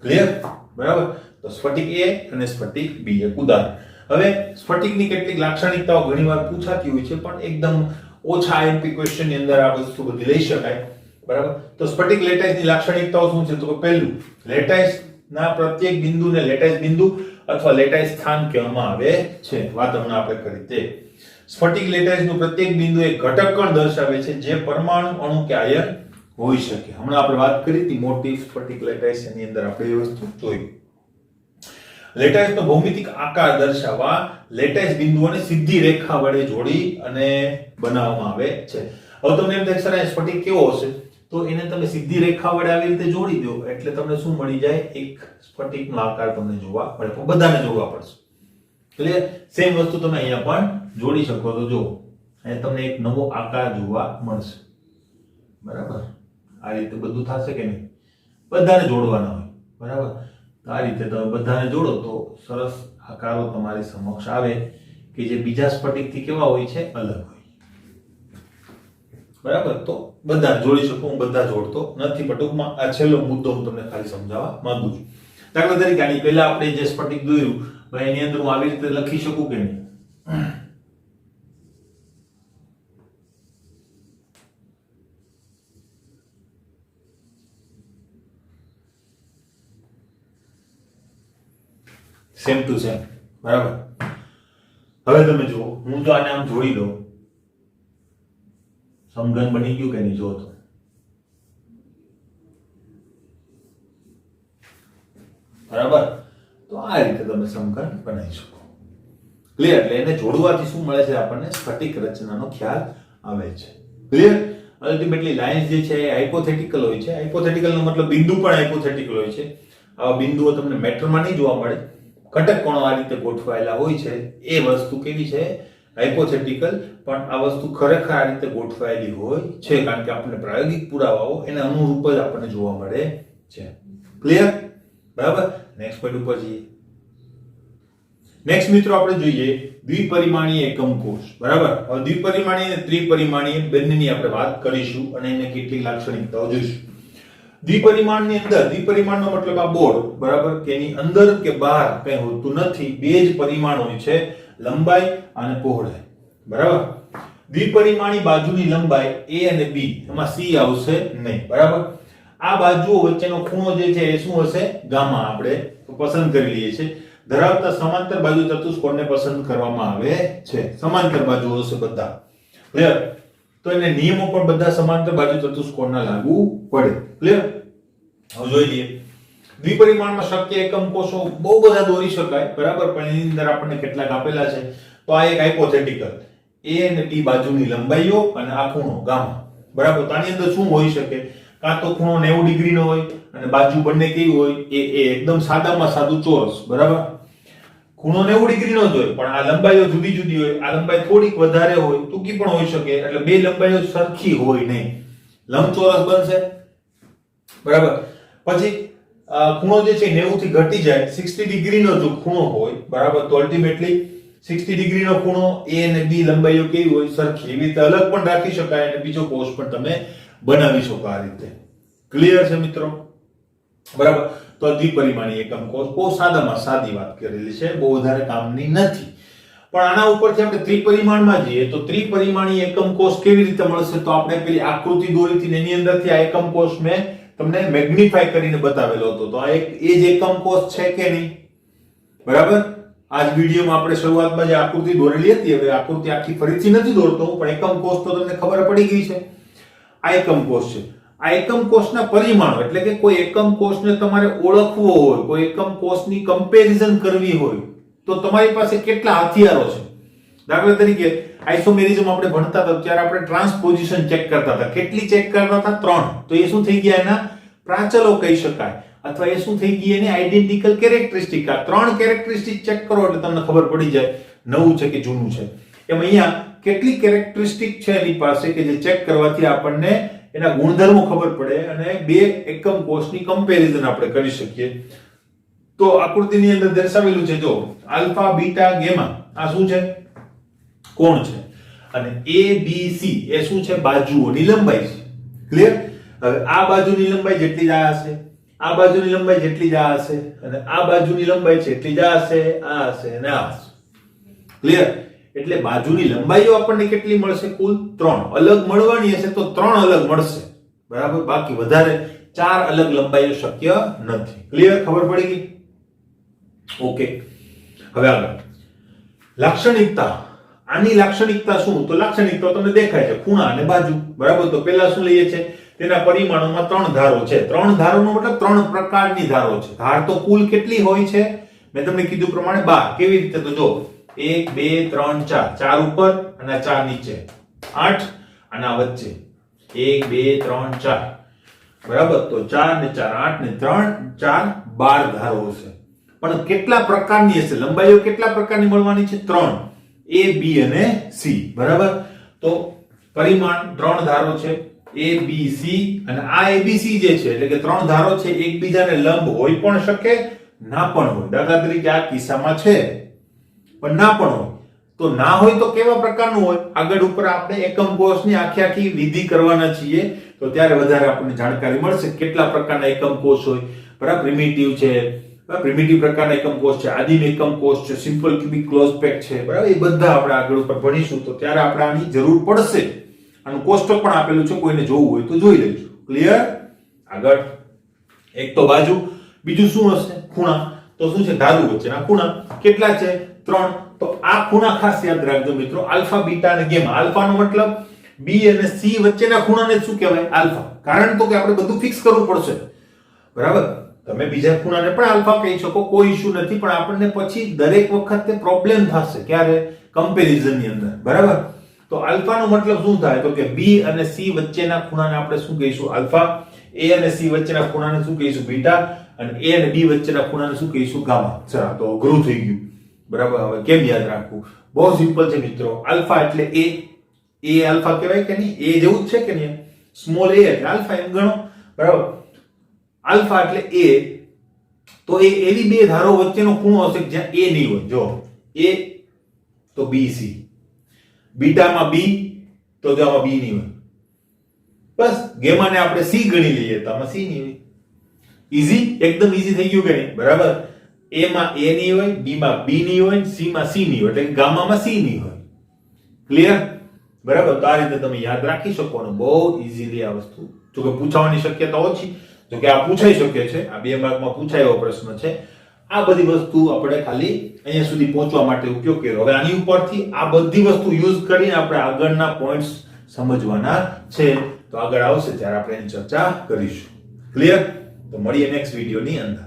ક્લિયર? બરાબર. તો સ્ફટિક A અને સ્ફટિક B એક ઉદાહરણ. હવે સ્ફટિકની કેટલીક લાક્ષણિકતાઓ ઘણીવાર પૂછાતી હોય છે, પણ એકદમ ઓછા આઈએમપી ક્વેશ્ચન ની અંદર આ વસ્તુ બધી લઈ શકાય. બરાબર. તો સ્ફટિક લેટાઈસની લાક્ષણિકતાઓ શું છે? તો પહેલું, લેટાઈસના પ્રત્યેક બિંદુને લેટાઈસ બિંદુ અથવા લેટાઈસ સ્થાન કહેવામાં આવે છે. વાત હમણાં આપણે કરી તે. સ્ફટિક લેટાઈસનું પ્રત્યેક બિંદુ એક ઘટક કણ દર્શાવે છે જે પરમાણુ, અણુ કે આયન હોઈ શકે. હમણાં આપણે વાત કરી હતી મોટિફ સ્ફટિક લેટાઈસ, એની અંદર આપણે એ વસ્તુ જોઈ. લેટાઈસનો ભૌમિતિક આકાર દર્શાવવા લેટાઈસ બિંદુઓને સીધી રેખા વડે જોડી અને બનાવવામાં આવે છે. હવે તમને એમ થાય સર સ્ફટિક કેવો હશે? તો એને તમે સીધી રેખા વડે આવી રીતે જોડી દો એટલે તમને શું મળી જાય? એક સ્ફટિકનો આકાર તમને જોવા મળે. પણ બધાને જોવા પડશે. ક્લિયર? સેમ વસ્તુ તમે અહીંયા પણ જોડી શકો. તો જો અહીંયા તમને એક નવો આકાર જોવા મળશે. બરાબર. આ રીતે બધું થશે કે નહીં? બધાને જોડવાના હોય, બરાબર. તો આ રીતે તમે બધાને જોડો તો સરસ આકારો તમારી સમક્ષ આવે કે જે બીજા સ્ફટિકથી કેવા હોય છે, અલગ હોય. બરાબર. તો બધા જોડી શકો, હું બધા જોડતો નથી, પણ ટૂંકમાં આ છેલ્લો મુદ્દો હું તમને ખાલી સમજાવવા માંગુ છું. દાખલા તરીકે આની પહેલા આપણે જે સ્ફટિક દોર્યું, ભાઈ એની અંદર હું આવી રીતે લખી શકું કે નહીં? સેમ ટુ સેમ, બરાબર. હવે તમે જુઓ, હું તો આને આમ જોડી દઉં, સમઘન બની ગયું કે નહીં? જો તો બરાબર. તો આ રીતે તમે સમઘન બનાવી શકો. ક્લિયર? એટલે એને જોડવાથી શું મળે છે આપણને? સ્ફટિક રચનાનો ખ્યાલ આવે છે. ક્લિયર? અલ્ટિમેટલી લાઇન્સ જે છે એ હાઇપોથેટિકલ હોય છે. હાઇપોથેટિકલનો મતલબ બિંદુ પણ હાઇપોથેટિકલ હોય છે. આવા બિંદુઓ તમને મેટ્રમાં નહીં જોવા મળે. ઘટક કોણો આ રીતે ગોઠવાયેલા હોય છે, એ વસ્તુ કેવી છે? હાઇપોથેટિકલ. પણ આ વસ્તુ ખરેખર આ રીતે ગોઠવાયેલી હોય છે, કારણ કે આપણને પ્રાયોગિક પુરાવાઓ એને અનુરૂપ જ આપણને જોવા મળે છે. ક્લિયર? બરાબર. નેક્સ્ટ પોઈન્ટ ઉપર જઈએ. નેક્સ્ટ મિત્રો આપણે જોઈએ દ્વિપરિમાણીય એકમ કોષ. બરાબર. હવે દ્વિપરિમાણીય અને ત્રિપરિમાણીય બંનેની આપણે વાત કરીશું અને એને કેટલીક લાક્ષણિકતાઓ જોઈશું. દ્વિપરિમાણની અંદર, દ્વિપરિમાણનો મતલબ આ બોર્ડ, બરાબર, કે એની અંદર કે બહાર કંઈ હોતું નથી. બે જ પરિમાણ હોય છે, લંબાઈ અને પહોળાઈ. બરાબર. દ્વિપરિમાણી બાજુની લંબાઈ a અને b, એમાં c આવશે નહીં. બરાબર. આ બાજુઓ વચ્ચેનો ખૂણો જે છે એ શું હશે? ગામા. આપણે પસંદ કરી લઈએ છીએ. ધરાવતા સમાંતર બાજુ ચતુષ્કોણને પસંદ કરવામાં આવે છે. સમાંતર બાજુઓ હશે બધા. ક્લિયર? તો એને નિયમો પણ બધા સમાંતર બાજુ ચતુષ્કોણના લાગુ પડે. ક્લિયર? હવે જોઈ લઈએ. દ્વિપરિમાણમાં શક્ય એકમ કોષો બહુ બધા દોરી શકાય, બરાબર, પણ એની અંદર આપણને કેટલાક આપેલા છે. તો આ એક હાઇપોથેટિકલ, a અને b બાજુની લંબાઈઓ અને આ ખૂણો ગામા. બરાબર. તો આની અંદર શું હોઈ શકે? કાં તો ખૂણો 90 ડિગ્રીનો હોય અને બાજુ બંને કેવી હોય? એ એકદમ સાદામાં સાદું ચોરસ. બરાબર. ખૂણો 90 ડિગ્રીનો જ હોય, પણ આ લંબાઈઓ જુદી જુદી હોય. આ લંબાઈ થોડીક વધારે હોય, ટૂંકી પણ હોઈ શકે. એટલે બે લંબાઈઓ સરખી હોય નહીં, લંબચોરસ બનશે. બરાબર. પછી ખૂણો જે છે 90 થી ઘટી જાય, 60 ડિગ્રીનો જો ખૂણો હોય, બરાબર, તો અલ્ટિમેટલી 60 ડિગ્રીનો ખૂણો a અને b લંબાઈઓ કેવી હોય? સરખી. એવી રીતે અલગ પણ રાખી શકાય અને બીજો કોષ પણ તમે બનાવી શકો આ રીતે. ક્લિયર છે મિત્રો? બરાબર. તો દ્વિપરિમાણીય એકમ કોષ બહુ સાદામાં સાદી વાત કરેલી છે, બહુ વધારે કામની નથી. પણ આના ઉપરથી આપણે ત્રિપરિમાણમાં જઈએ તો ત્રિપરિમાણીય એકમ કોષ કેવી રીતે મળશે? તો આપણે પેલી આકૃતિ દોરી હતી એની અંદરથી આ એકમ કોષ મેં તમને મેગ્નિફાઈ કરીને બતાવેલો હતો. તો આ એક એ જ એકમ કોષ છે કે નહીં? બરાબર. આજ વિડીયોમાં આપણે શરૂઆતમાં જે આકૃતિ દોરેલી હતી, હવે આકૃતિ આખી ફરીથી નથી દોરતો, પણ એકમ કોષ તો તમને ખબર પડી ગઈ છે. આ એકમ કોષ છે. આ એકમ કોષના પરિમાણો, એટલે કે કોઈ એકમ કોષને તમારે ઓળખવો હોય, કોઈ એકમ કોષની કમ્પેરિઝન કરવી હોય, તો તમારી પાસે કેટલા હથિયારો છે? દાખલા તરીકે આઇસોમેરિઝમ આપણે ભણતા હતા ત્યારે આપણે ટ્રાન્સપોઝિશન ચેક કરતા હતા. કેટલી ચેક કરતા હતા? 3. તો એ શું થઈ ગયા? એના પ્રાચલો કહી શકાય, અથવા એ શું થઈ ગઈ? એની આઇડેન્ટિકલ કેરેક્ટરિસ્ટિક. આ 3 કેરેક્ટરિસ્ટિક ચેક કરો એટલે તમને ખબર પડી જાય નવું છે કે જૂનું છે. એમ અહીંયા કેટલી કેરેક્ટરિસ્ટિક છે એની પાસે કે જે ચેક કરવાથી આપણને એના ગુણધર્મો ખબર પડે અને બે એકમ કોષની કમ્પેરિઝન આપણે કરી શકીએ. તો આકૃતિની અંદર દર્શાવેલું છે, જો આલ્ફા, બીટા, ગામા આ શું છે? કોણ છે. અને a b c એ શું છે? બાજુઓની લંબાઈ છે. ક્લિયર? હવે આ બાજુની લંબાઈ જેટલી જ આ હશે, આ બાજુની લંબાઈ જેટલી જ આ હશે, અને આ બાજુની લંબાઈ જેટલી જ આ હશે, આ હશે અને આ હશે. ક્લિયર? એટલે બાજુની લંબાઈઓ આપણને કેટલી મળશે? કુલ 3. અલગ મળવાની હશે તો 3 અલગ મળશે. બરાબર. બાકી વધારે 4 અલગ લંબાઈઓ શક્ય નથી. ક્લિયર? ખબર પડી ગઈ? ઓકે. હવે આગળ લાક્ષણિકતા. આની લાક્ષણિકતા શું? તો લાક્ષણિકતા તમને દેખાય છે, ખૂણા અને બાજુ. બરાબર. તો પહેલા શું લઈએ છે? તેના પરિમાણોમાં 3 ધારો છે. 3 ધારોનો મતલબ 3 પ્રકારની ધારો છે. ધાર તો કુલ કેટલી હોય છે? મેં તમને કીધું પ્રમાણે 12. કેવી રીતે? તો જો 1 2 3 4, 4 ઉપર અને 4 નીચે, 8 અને આ વચ્ચે 1 2 3 4. બરાબર. તો 4 ને 4 8 ને 3 4 12 ધારો હશે. પણ કેટલા પ્રકારની હશે? લંબાઈઓ કેટલા પ્રકારની મળવાની છે? 3. A B અને C. બરાબર. તો પરિમાણ 3 ધારો છે, એ બી સી અને આ એબીસી જે છે એટલે કે ત્રણ ધારો છે એકબીજાને લંબ હોઈ પણ શકે ના પણ હોય. દાખલા તરીકે આ કિસ્સામાં છે પણ ના પણ હોય. તો ના હોય તો કેવા પ્રકારનું હોય? આગળ ઉપર આપણે એકમ કોષની આખી વિધિ કરવાના છીએ તો ત્યારે વધારે આપણને જાણકારી મળશે કેટલા પ્રકારના એકમ કોષ હોય. બરાબર, પ્રિમિટિવ છે, પ્રિમિટિવ પ્રકારના એકમ કોષ છે, આદિમ એકમ કોષ છે, સિમ્પલ ક્યુબિક ક્લોઝ પેક છે. બરાબર, એ બધા આપણે આગળ ઉપર ભણીશું તો ત્યારે આપણે આની જરૂર પડશે. આનું કોષ્ટક પણ આપેલું છે, કોઈને જોવું હોય તો જોઈ લેજો. ક્લિયર? આગળ એક તો બાજુ, બીજું શું હશે? ખૂણા. તો શું છે? ધાતુ વચ્ચેના ખૂણા. કેટલા છે? 3. તો આ ખૂણા ખાસ યાદ રાખજો મિત્રો, આલ્ફા, બીટા અને ગામા. આલ્ફા નો મતલબ બી અને સી વચ્ચેના ખૂણાને શું કહેવાય? આલ્ફા. કારણ તો કે આપણે બધું ફિક્સ કરવું પડશે. બરાબર, તમે બીજા ખૂણાને પણ આલ્ફા કહી શકો, કોઈ ઇશ્યુ નથી, પણ આપણને પછી દરેક વખતે પ્રોબ્લેમ થશે. ક્યારે? કમ્પેરિઝન ની અંદર. બરાબર, તો આલ્ફા નો મતલબ શું થાય? તો કે બી અને સી વચ્ચેના ખૂણાને આપણે શું કહીશું? આલ્ફા. એ અને સી વચ્ચેના ખૂણાને શું કહીશું? બીટા. અને એ અને બી વચ્ચેના ખૂણાને શું કહીશું? ગામા. ચલો, તો અઘરું થઈ ગયું. બરાબર, હવે કેમ યાદ રાખવું? બહુ સિમ્પલ છે મિત્રો. આલ્ફા એટલે એ આલ્ફા કહેવાય કે નહીં? એ જેવું જ છે કે નહીં? સ્મોલ એ એટલે આલ્ફા એમ ગણો. બરાબર, આલ્ફા એટલે એ. તો એ એવી બે ધારો વચ્ચેનો ખૂણો હશે જ્યાં એ નહીં હોય. જો એ તો બી સી, બીટામાં બી તો આમાં બી નહીં હોય. બસ, ગેમાને આપણે સી ગણી લઈએ તો આમાં સી નહીં હોય. ઈઝી, એકદમ ઈઝી થઈ ગયું કે નહીં? બરાબર, એ માં એ નહીં હોય, બી માં બી નહીં હોય, સી માં સી નહીં હોય, એટલે ગામામાં સી નહીં હોય. ક્લિયર? બરાબર, તો આ રીતે તમે યાદ રાખી શકો અને બહુ ઈઝીલી આ વસ્તુ, જો કે પૂછવાની શક્યતા ઓછી, જો કે આ પૂછાઈ શકે છે, આ 2 માર્કમાં પૂછાય એવો પ્રશ્ન છે. આ બધી વસ્તુ આપણે ખાલી અહીંયા સુધી પહોંચવા માટે ઉપયોગ કર્યો. હવે આની ઉપરથી આ બધી વસ્તુ યુઝ કરીને આપણે આગળના પોઈન્ટ્સ સમજવાના છે. તો આગળ આવશે ત્યારે આપણે એની ચર્ચા કરીશું. ક્લિયર? તો મળીએ નેક્સ્ટ વિડીયોની અંદર.